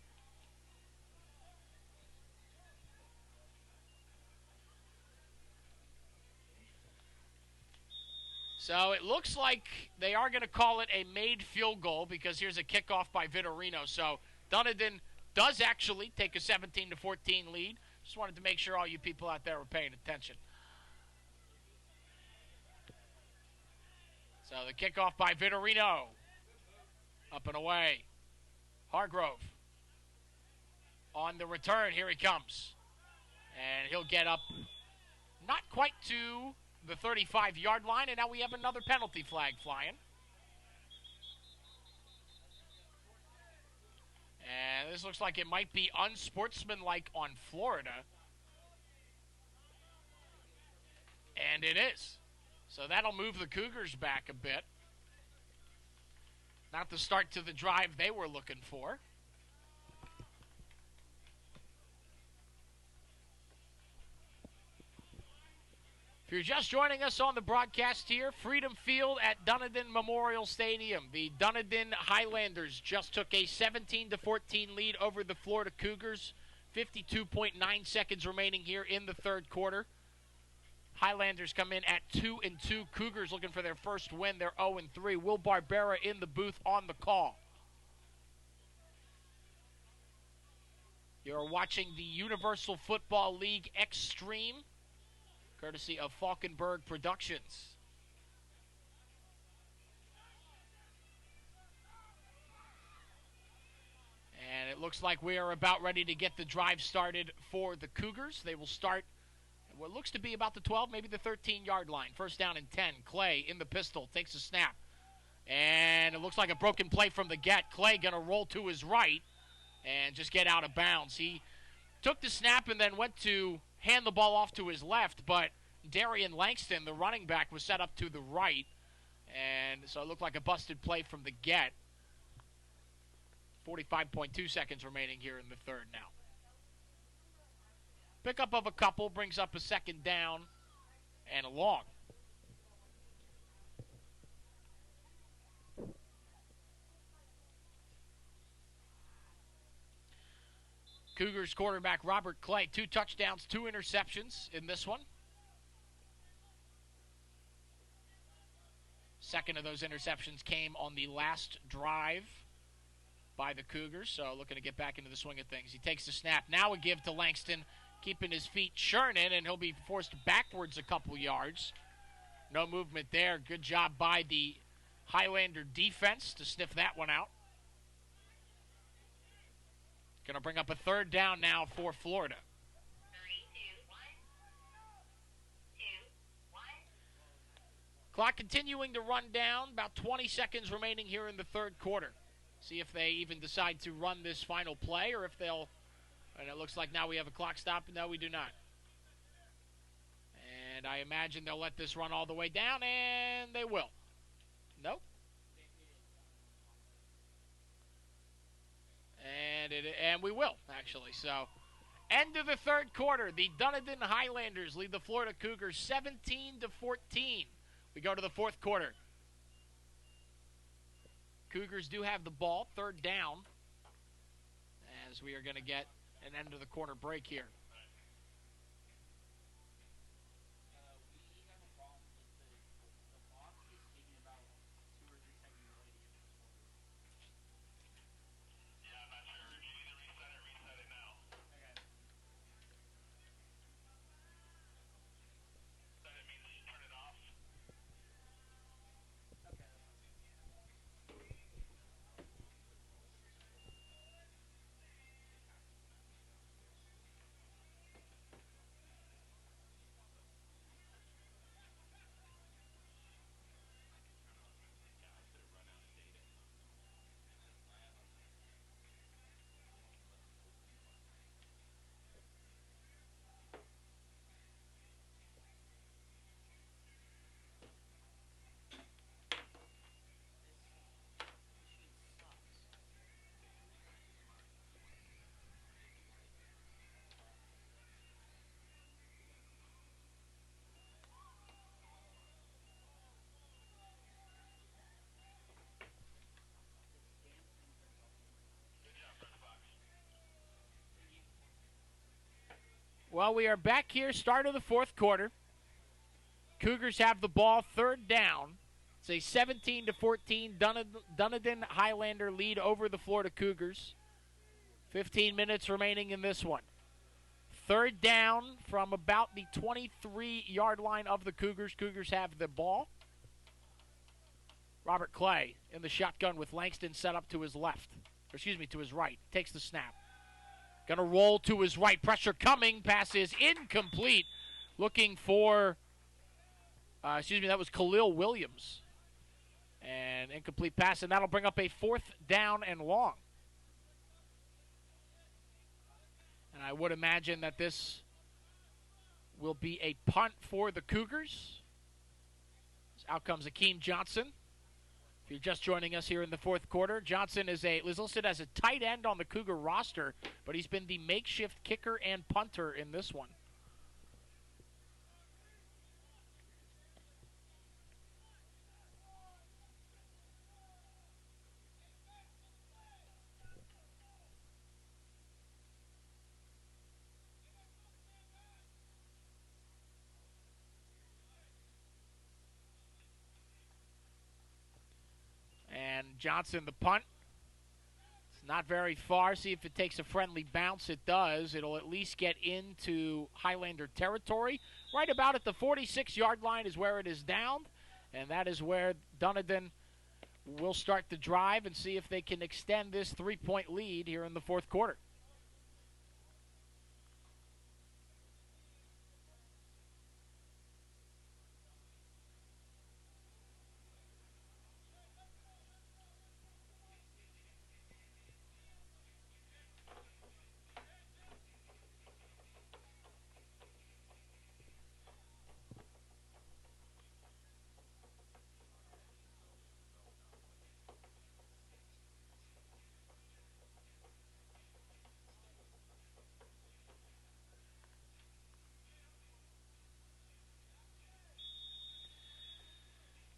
So it looks like they are going to call it a made field goal because here's a kickoff by Vitorino. So Dunedin does actually take a 17-14 lead. Just wanted to make sure all you people out there were paying attention. So the kickoff by Vitorino. Up and away. Hargrove. On the return, here he comes. And he'll get up not quite to the 35-yard line, and now we have another penalty flag flying. And this looks like it might be unsportsmanlike on Florida. And it is. So that'll move the Cougars back a bit. Not the start to the drive they were looking for. If you're just joining us on the broadcast here, Freedom Field at Dunedin Memorial Stadium. The Dunedin Highlanders just took a 17-14 lead over the Florida Cougars. 52.9 seconds remaining here in the third quarter. Highlanders come in at 2-2. Cougars looking for their first win. They're 0-3. Will Barbera in the booth on the call. You're watching the Universal Football League Xtreme, courtesy of Falkenberg Productions. And it looks like we are about ready to get the drive started for the Cougars. They will start what looks to be about the 12, maybe the 13-yard line. First down and 10. Clay in the pistol, takes a snap. And it looks like a broken play from the get. Clay going to roll to his right and just get out of bounds. He took the snap and then went to hand the ball off to his left, but Darian Langston, the running back, was set up to the right. And so it looked like a busted play from the get. 45.2 seconds remaining here in the third now. Pickup of a couple brings up a second down and a long. Cougars quarterback Robert Clay, 2 touchdowns, 2 interceptions in this one. Second of those interceptions came on the last drive by the Cougars, so looking to get back into the swing of things. He takes the snap. Now a give to Langston, keeping his feet churning, and he'll be forced backwards a couple yards. No movement there. Good job by the Highlander defense to sniff that one out. Going to bring up a third down now for Florida. 3, 2, 1. 2, Clock continuing to run down. About 20 seconds remaining here in the third quarter. See if they even decide to run this final play or if they'll... And it looks like now we have a clock stop. No, we do not. And I imagine they'll let this run all the way down, and they will. Nope. And we will, actually. So, end of the third quarter. The Dunedin Highlanders lead the Florida Cougars 17-14. We go to the fourth quarter. Cougars do have the ball, third down, as we are going to get an end of the quarter break here. We have a problem with the clock is taking about 2 or 3 seconds away to get this quarter. Yeah, I'm not sure. If you need to reset it now. Okay. That means you turn it off. Okay. Well, we are back here, start of the fourth quarter. Cougars have the ball, third down. It's a 17-14 Dunedin Highlander lead over the Florida Cougars. 15 minutes remaining in this one. Third down from about the 23-yard line of the Cougars. Cougars have the ball. Robert Clay in the shotgun with Langston set up to his left. To his right. Takes the snap. Going to roll to his right. Pressure coming. Pass is incomplete. Looking for, that was Khalil Williams. And incomplete pass, and that'll bring up a fourth down and long. And I would imagine that this will be a punt for the Cougars. Out comes Akeem Johnson. If you're just joining us here in the fourth quarter, Johnson is listed as a tight end on the Cougar roster, but he's been the makeshift kicker and punter in this one. And Johnson, the punt. It's not very far. See if it takes a friendly bounce. It does. It'll at least get into Highlander territory. Right about at the 46-yard line is where it is down. And that is where Dunedin will start the drive and see if they can extend this 3-point lead here in the fourth quarter.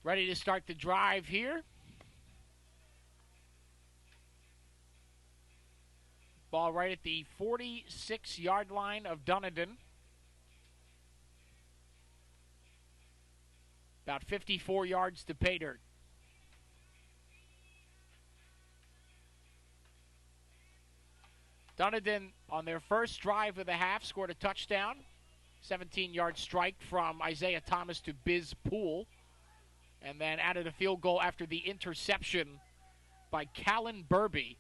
Ready to start the drive here. Ball right at the 46-yard line of Dunedin. About 54 yards to pay dirt. Dunedin, on their first drive of the half, scored a touchdown. 17-yard strike from Isaiah Thomas to Biz Poole. And then added a field goal after the interception by Callan Burby.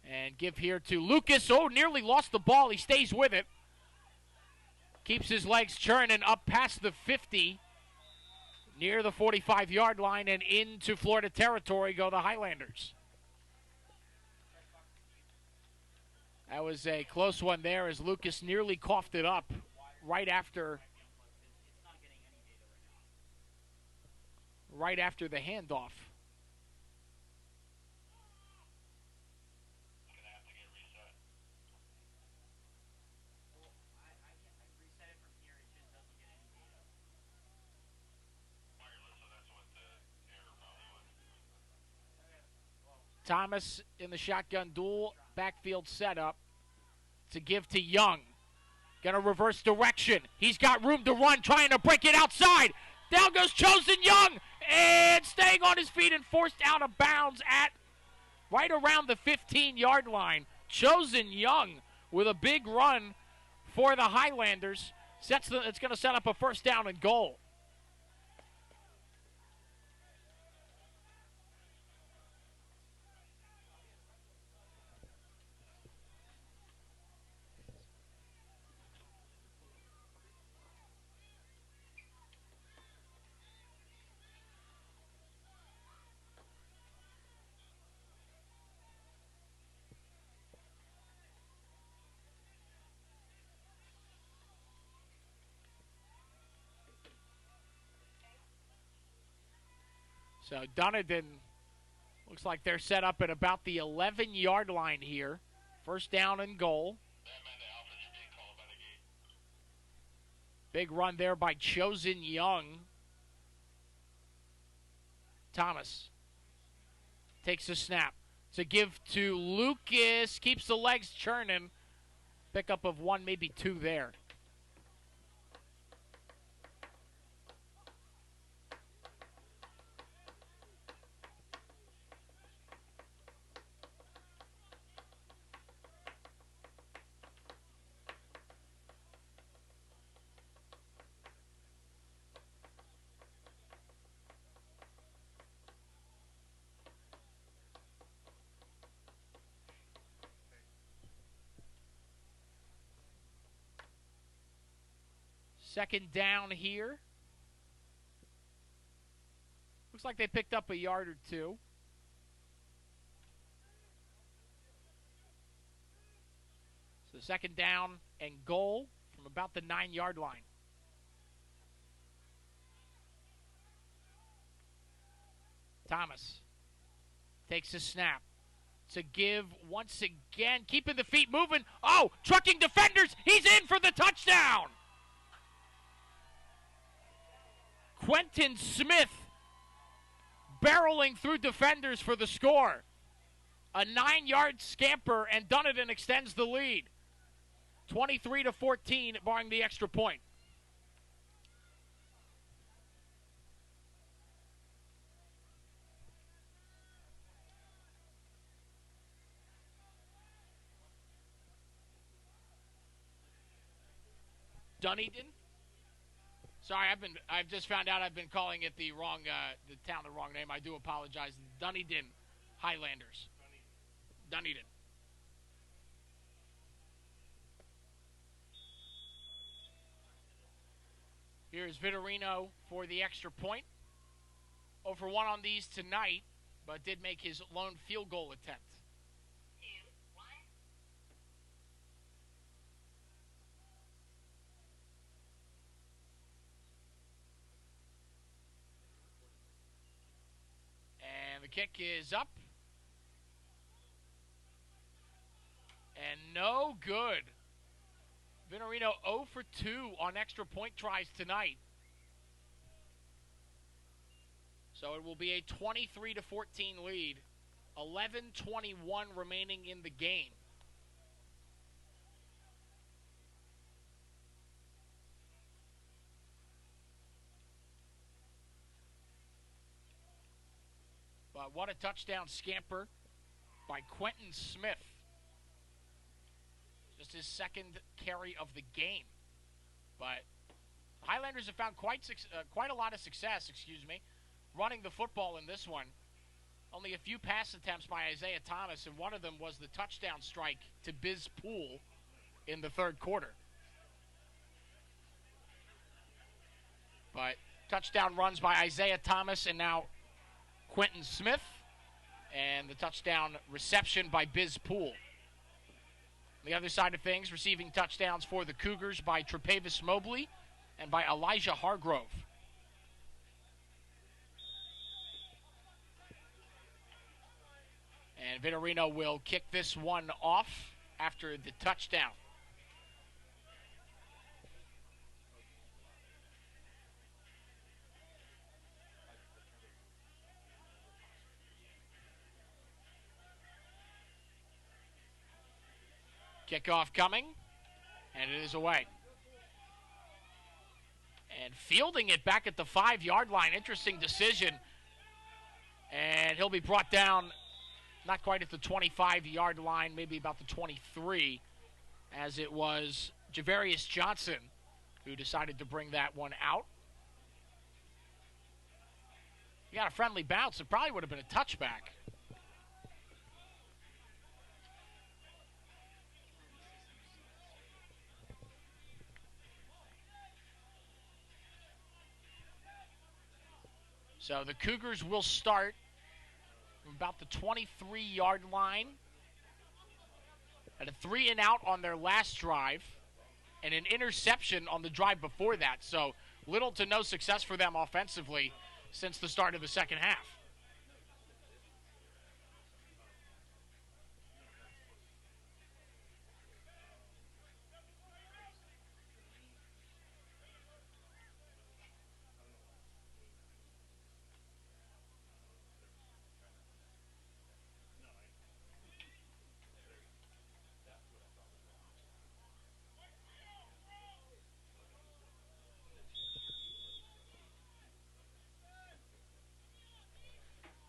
And give here to Lucas. Oh, nearly lost the ball. He stays with it. Keeps his legs churning up past the 50. Near the 45-yard line and into Florida territory go the Highlanders. That was a close one there as Lucas nearly coughed it up right after the handoff. Thomas in the shotgun duel, backfield setup to give to Young. Gonna reverse direction. He's got room to run, trying to break it outside. Down goes Chosen Young, and staying on his feet and forced out of bounds at right around the 15-yard line. Chosen Young with a big run for the Highlanders. It's gonna set up a first down and goal. So Dunedin looks like they're set up at about the 11-yard line here. First down and goal. Big run there by Chosen Young. Thomas takes a snap to give to Lucas. Keeps the legs churning. Pickup of one, maybe two there. Second down here. Looks like they picked up a yard or two. So second down and goal from about the 9-yard line. Thomas takes a snap to give once again, keeping the feet moving. Oh, trucking defenders. He's in for the touchdown. Quentin Smith barreling through defenders for the score. A 9-yard scamper, and Dunedin extends the lead. 23-14, barring the extra point. Dunedin. Sorry, I've just found out I've been calling it the wrong name. I do apologize. Dunedin Highlanders. Dunedin. Here's Vitorino for the extra point. 0 for 1 on these tonight, but did make his lone field goal attempt. And the kick is up. And no good. Vitorino 0 for 2 on extra point tries tonight. So it will be a 23-14 lead. 11:21 remaining in the game. But what a touchdown scamper by Quentin Smith. Just his second carry of the game. But the Highlanders have found quite a lot of success, running the football in this one. Only a few pass attempts by Isaiah Thomas, and one of them was the touchdown strike to Biz Poole in the third quarter. But touchdown runs by Isaiah Thomas and now Quentin Smith. And the touchdown reception by Biz Poole. On the other side of things, receiving touchdowns for the Cougars by Tre'Pavis Mobley and by Elijah Hargrove. And Vitorino will kick this one off after the touchdown. Kickoff coming, and it is away. And fielding it back at the 5-yard line. Interesting decision. And he'll be brought down not quite at the 25-yard line, maybe about the 23, as it was Javarius Johnson who decided to bring that one out. He got a friendly bounce. It probably would have been a touchback. So the Cougars will start from about the 23-yard line at a 3-and-out on their last drive and an interception on the drive before that. So little to no success for them offensively since the start of the second half.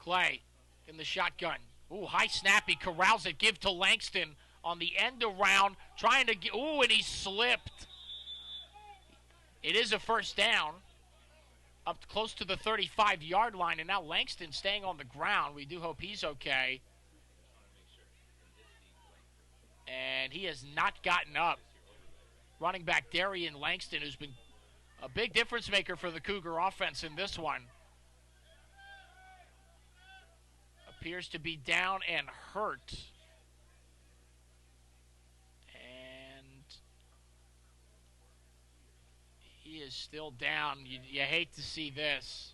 Clay in the shotgun. Ooh, high snap. He corrals it. Give to Langston on the end around. Trying to get. Ooh, and he slipped. It is a first down. Up close to the 35-yard line. And now Langston staying on the ground. We do hope he's okay. And he has not gotten up. Running back Darian Langston, who's been a big difference maker for the Cougar offense in this one. Appears to be down and hurt. And he is still down. You hate to see this.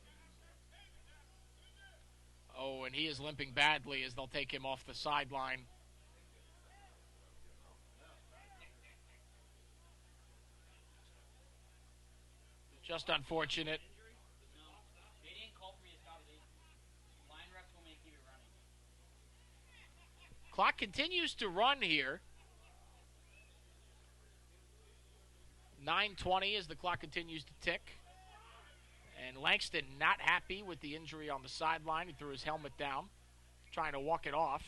Oh, and he is limping badly as they'll take him off the sideline. Just unfortunate. Clock continues to run here. 9:20 as the clock continues to tick. And Langston not happy with the injury on the sideline. He threw his helmet down, trying to walk it off.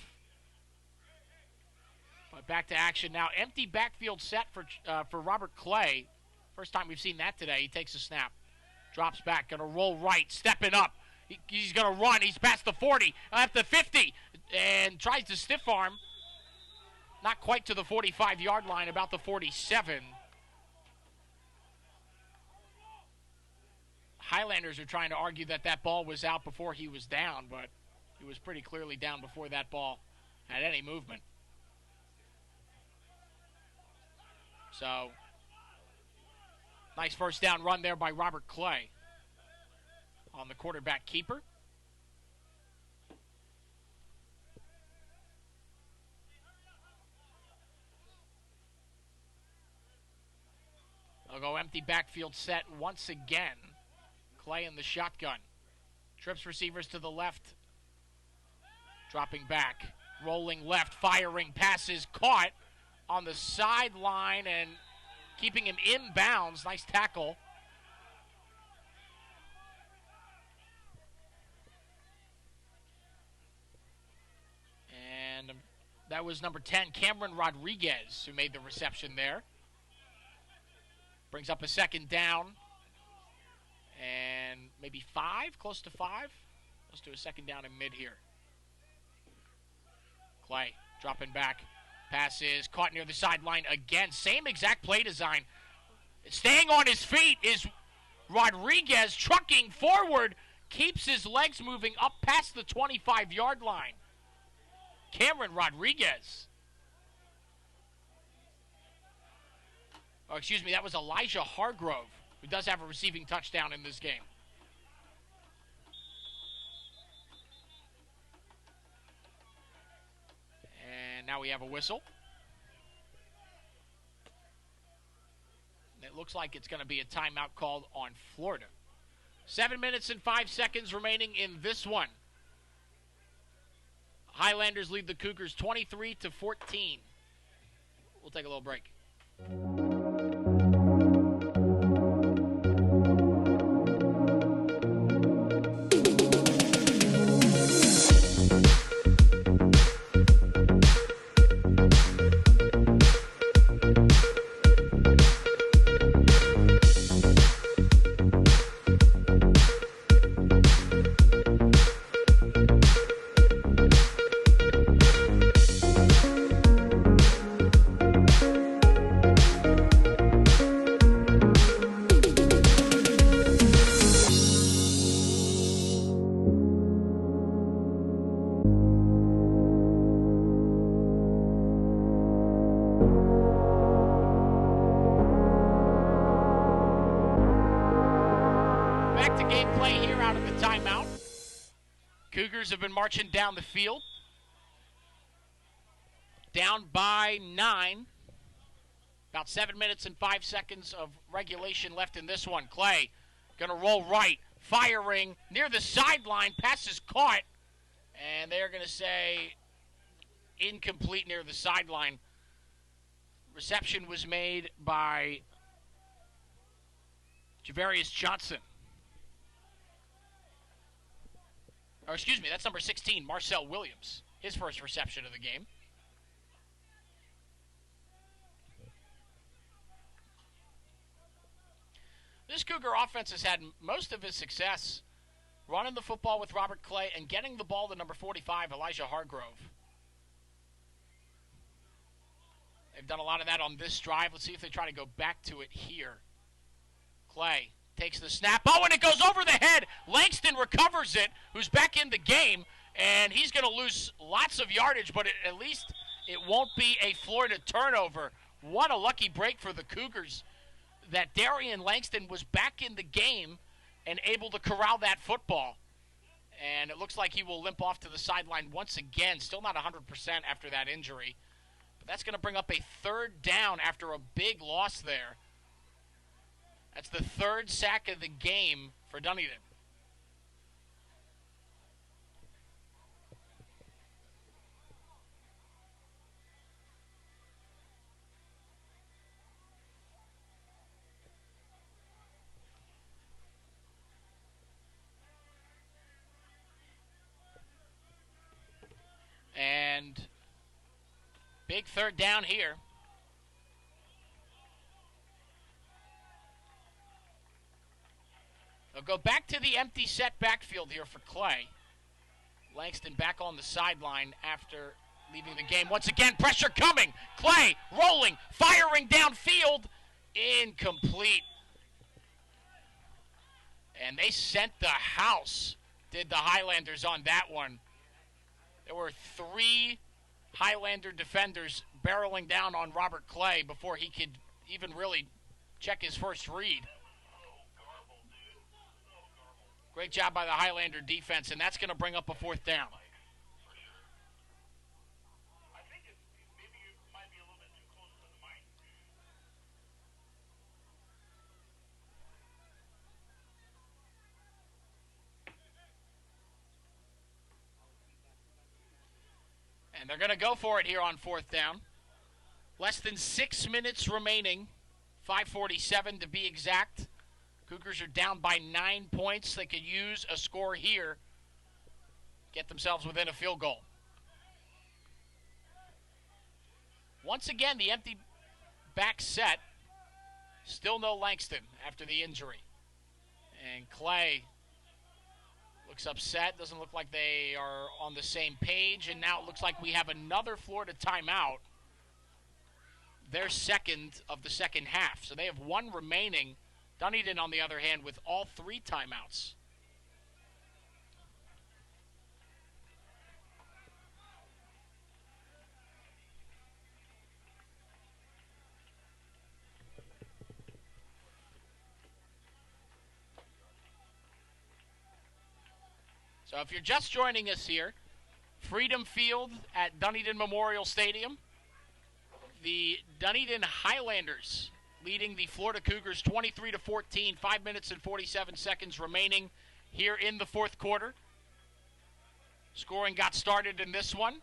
But back to action now. Empty backfield set for Robert Clay. First time we've seen that today. He takes a snap. Drops back. Going to roll right. Stepping up. He's going to run. He's past the 40. At the 50. And tries to stiff arm. Not quite to the 45-yard line. About the 47. Highlanders are trying to argue that that ball was out before he was down. But he was pretty clearly down before that ball had any movement. So, nice first down run there by Robert Clay on the quarterback keeper. They'll go empty backfield set once again. Clay in the shotgun. Trips receivers to the left. Dropping back. Rolling left. Firing. Passes caught on the sideline and keeping him in bounds. Nice tackle. And that was number 10, Cameron Rodriguez, who made the reception there. Brings up a second down. And maybe 5, close to 5. Let's do a second down in mid here. Clay dropping back. Pass is caught near the sideline again. Same exact play design. Staying on his feet is Rodriguez trucking forward, keeps his legs moving up past the 25-yard line. Cameron Rodriguez. Oh, excuse me, that was Elijah Hargrove, who does have a receiving touchdown in this game. And now we have a whistle. It looks like it's going to be a timeout called on Florida. 7 minutes and 5 seconds remaining in this one. Highlanders lead the Cougars 23-14. We'll take a little break. Cougars have been marching down the field. Down by 9. About 7 minutes and 5 seconds of regulation left in this one. Clay going to roll right, firing near the sideline. Pass is caught, and they're going to say incomplete near the sideline. Reception was made by Javarius Johnson. Or excuse me, that's number 16, Marcel Williams. His first reception of the game. This Cougar offense has had most of his success running the football with Robert Clay and getting the ball to number 45, Elijah Hargrove. They've done a lot of that on this drive. Let's see if they try to go back to it here. Clay takes the snap. Oh, and it goes over the head. Langston recovers it, who's back in the game, and he's going to lose lots of yardage, but at least it won't be a Florida turnover. What a lucky break for the Cougars that Darian Langston was back in the game and able to corral that football. And it looks like he will limp off to the sideline once again. Still not 100% after that injury. But that's going to bring up a third down after a big loss there. That's the third sack of the game for Dunedin. And big third down here. They'll go back to the empty set backfield here for Clay. Langston back on the sideline after leaving the game. Once again, pressure coming. Clay rolling, firing downfield. Incomplete. And they sent the house, did the Highlanders on that one. There were 3 Highlander defenders barreling down on Robert Clay before he could even really check his first read. Great job by the Highlander defense, and that's going to bring up a fourth down. I think maybe you might be a little bit too close to the mic. And they're going to go for it here on fourth down. Less than 6 minutes remaining, 5:47 to be exact. Cougars are down by 9 points. They could use a score here, get themselves within a field goal. Once again, the empty back set. Still no Langston after the injury. And Clay looks upset. Doesn't look like they are on the same page. And now it looks like we have another Florida timeout. Their second of the second half. So they have one remaining Dunedin, on the other hand, with all 3 timeouts. So if you're just joining us here, Freedom Field at Dunedin Memorial Stadium, the Dunedin Highlanders leading the Florida Cougars 23-14, 5 minutes and 47 seconds remaining here in the fourth quarter. Scoring got started in this one.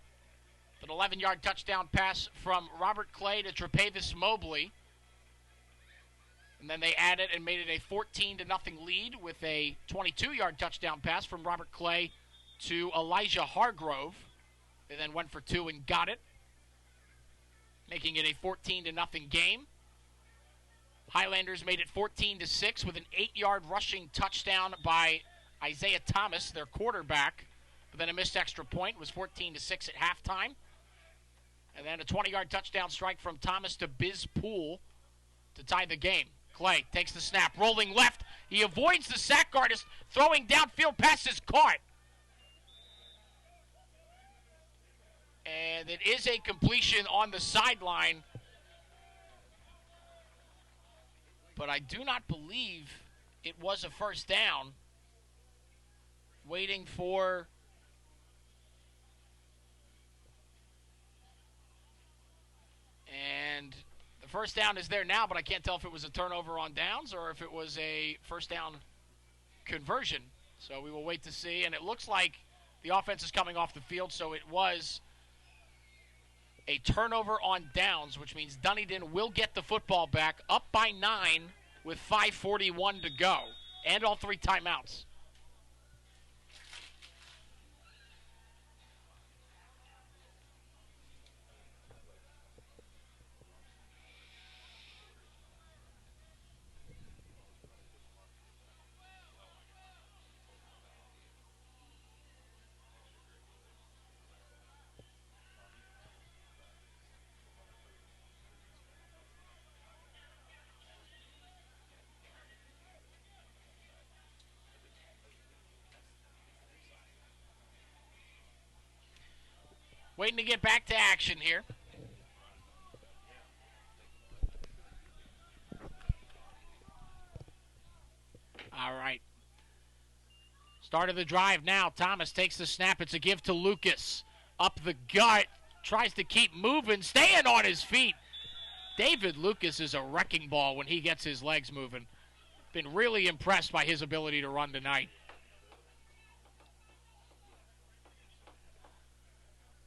An 11-yard touchdown pass from Robert Clay to Tre'Pavis Mobley. And then they added and made it a 14-0 lead with a 22-yard touchdown pass from Robert Clay to Elijah Hargrove. They then went for 2 and got it, making it a 14-0 game. Highlanders made it 14-6 with an 8-yard rushing touchdown by Isaiah Thomas, their quarterback. But then a missed extra point. It was 14-6 at halftime. And then a 20-yard touchdown strike from Thomas to Biz Poole to tie the game. Clay takes the snap, rolling left. He avoids the sack artist, throwing downfield, pass is caught. And it is a completion on the sideline. But I do not believe it was a first down. Waiting for... And the first down is there now, but I can't tell if it was a turnover on downs or if it was a first down conversion. So we will wait to see. And it looks like the offense is coming off the field, so it was a turnover on downs, which means Dunedin will get the football back up by 9 with 5:41 to go and all 3 timeouts. Waiting to get back to action here. All right. Start of the drive now. Thomas takes the snap. It's a give to Lucas. Up the gut. Tries to keep moving. Staying on his feet. David Lucas is a wrecking ball when he gets his legs moving. Been really impressed by his ability to run tonight.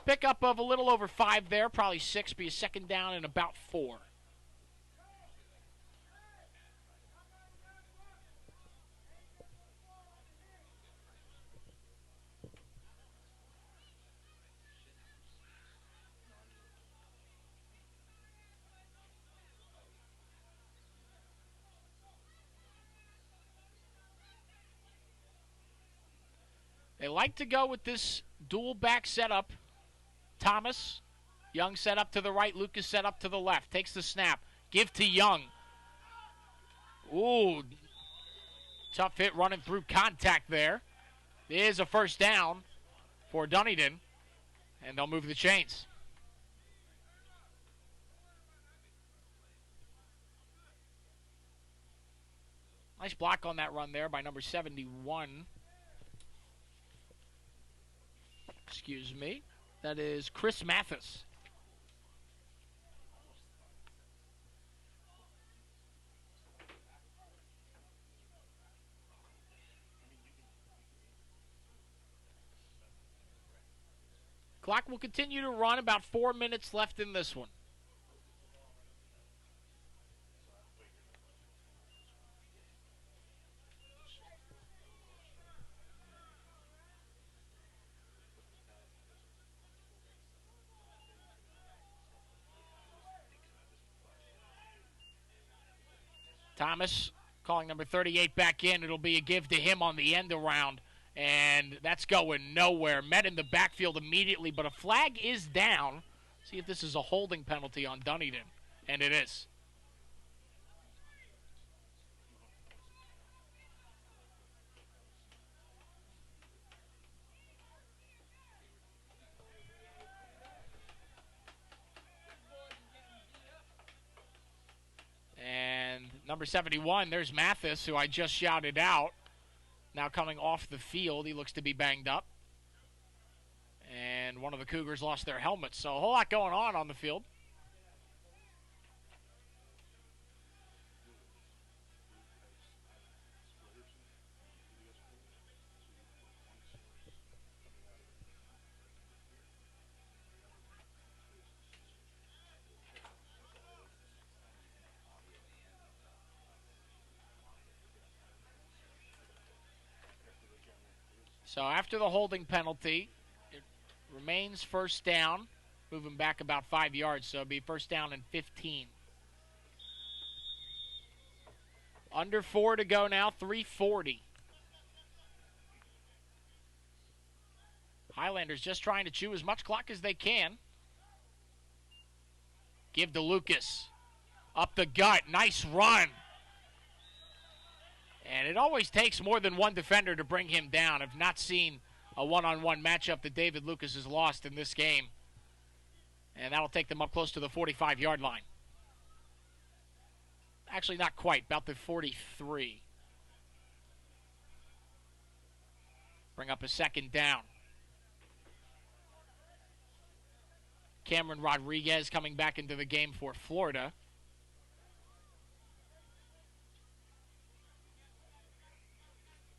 Pickup of a little over 5 there, probably 6, be a second down and about 4. They like to go with this dual back setup. Thomas, Young set up to the right, Lucas set up to the left. Takes the snap, give to Young. Ooh, tough hit running through contact there. There's a first down for Dunedin, and they'll move the chains. Nice block on that run there by number 71. Excuse me. That is Chris Mathis. Clock will continue to run. About 4 minutes left in this one. Thomas calling number 38 back in. It'll be a give to him on the end around. And that's going nowhere. Met in the backfield immediately, but a flag is down. See if this is a holding penalty on Dunedin. And it is. Number 71, there's Mathis, who I just shouted out. Now coming off the field, he looks to be banged up. And one of the Cougars lost their helmets, so a whole lot going on the field. So after the holding penalty, it remains first down, moving back about 5 yards, so it'll be first down and 15. Under 4 to go now, 3:40. Highlanders just trying to chew as much clock as they can. Give to Lucas. Up the gut, nice run. And it always takes more than one defender to bring him down. I've not seen a one-on-one matchup that David Lucas has lost in this game. And that'll take them up close to the 45-yard line. Actually, not quite, about the 43. Bring up a second down. Cameron Rodriguez coming back into the game for Florida.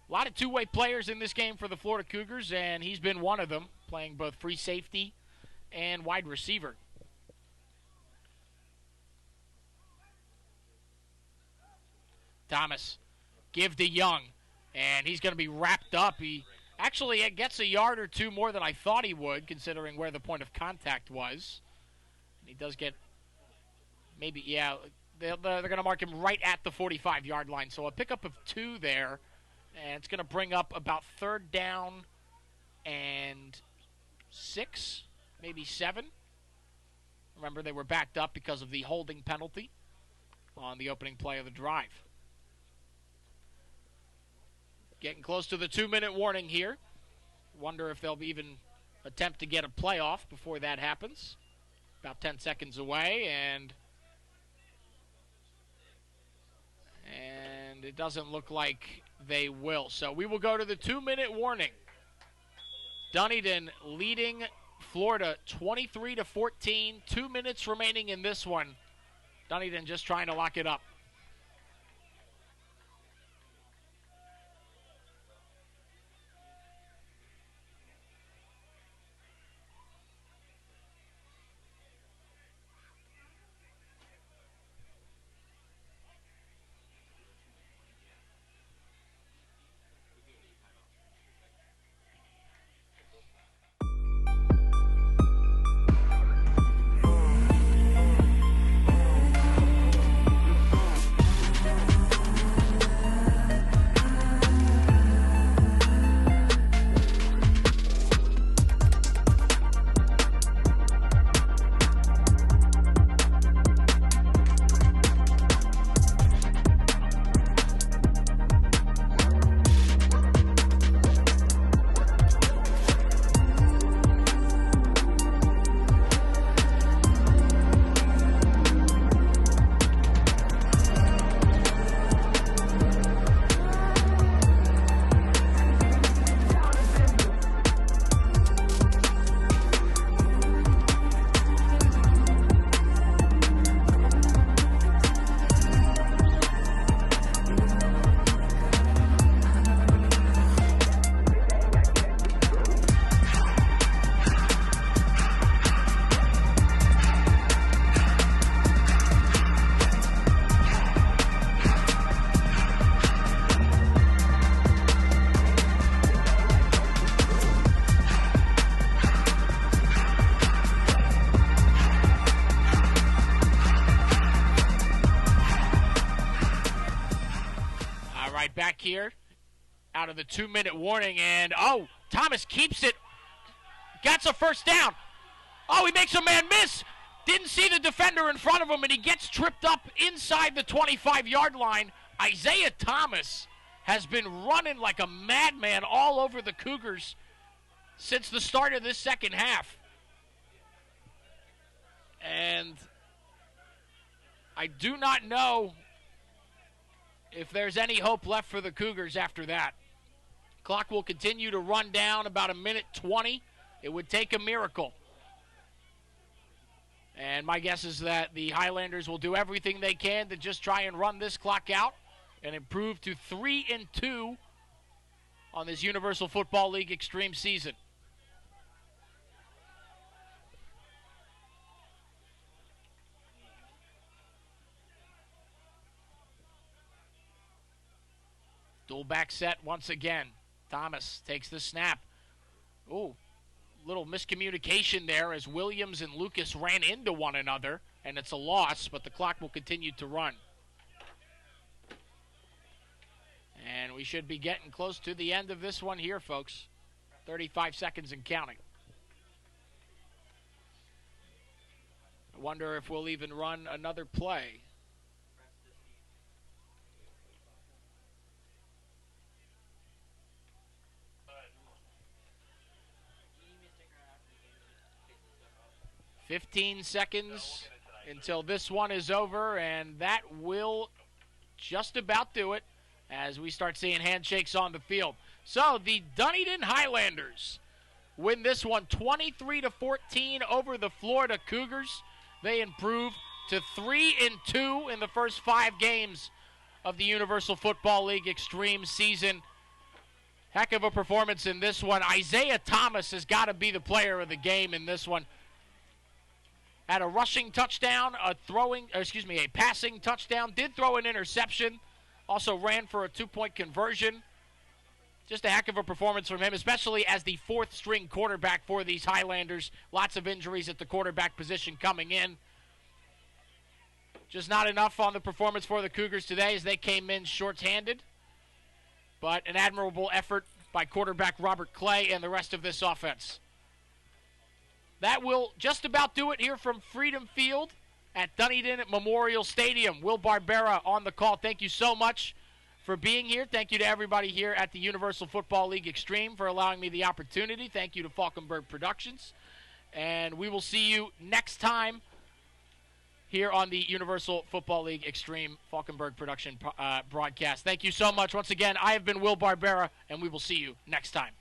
A lot of two-way players in this game for the Florida Cougars, and he's been one of them, playing both free safety and wide receiver. Thomas, give to Young, and he's going to be wrapped up. He actually gets a yard or two more than I thought he would, considering where the point of contact was. And he does get maybe, yeah, they're going to mark him right at the 45-yard line. So a pickup of 2 there. And it's going to bring up about third down and 6, maybe 7. Remember, they were backed up because of the holding penalty on the opening play of the drive. Getting close to the 2-minute warning here. Wonder if they'll even attempt to get a playoff before that happens. About 10 seconds away, and it doesn't look like they will. So we will go to the 2-minute warning. Dunedin leading Florida 23-14. 2 minutes remaining in this one. Dunedin just trying to lock it up. Back here out of the 2-minute warning, and Thomas keeps it, gets a first down. He makes a man miss, didn't see the defender in front of him, and he gets tripped up inside the 25-yard line. Isaiah Thomas has been running like a madman all over the Cougars since the start of this second half, and I do not know if there's any hope left for the Cougars after that. Clock will continue to run down about 1:20. It would take a miracle. And my guess is that the Highlanders will do everything they can to just try and run this clock out and improve to 3-2 on this Universal Football League Xtreme season. Dual back set once again. Thomas takes the snap. Ooh, little miscommunication there as Williams and Lucas ran into one another, and it's a loss, but the clock will continue to run. And we should be getting close to the end of this one here, folks. 35 seconds and counting. I wonder if we'll even run another play. You need me to stick around after the game to pick some stuff up. 15 seconds until this one is over, and that will just about do it as we start seeing handshakes on the field. So the Dunedin Highlanders win this one 23-14 over the Florida Cougars. They improve to 3-2 in the first 5 games of the Universal Football League Xtreme season. Heck of a performance in this one. Isaiah Thomas has got to be the player of the game in this one. Had a rushing touchdown, a passing touchdown, did throw an interception, also ran for a 2-point conversion. Just a heck of a performance from him, especially as the 4th string quarterback for these Highlanders. Lots of injuries at the quarterback position coming in. Just not enough on the performance for the Cougars today as they came in shorthanded. But an admirable effort by quarterback Robert Clay and the rest of this offense. That will just about do it here from Freedom Field at Dunedin Memorial Stadium. Will Barbera on the call. Thank you so much for being here. Thank you to everybody here at the Universal Football League Xtreme for allowing me the opportunity. Thank you to Falkenberg Productions. And we will see you next time here on the Universal Football League Xtreme Falkenberg Production broadcast. Thank you so much. Once again, I have been Will Barbera, and we will see you next time.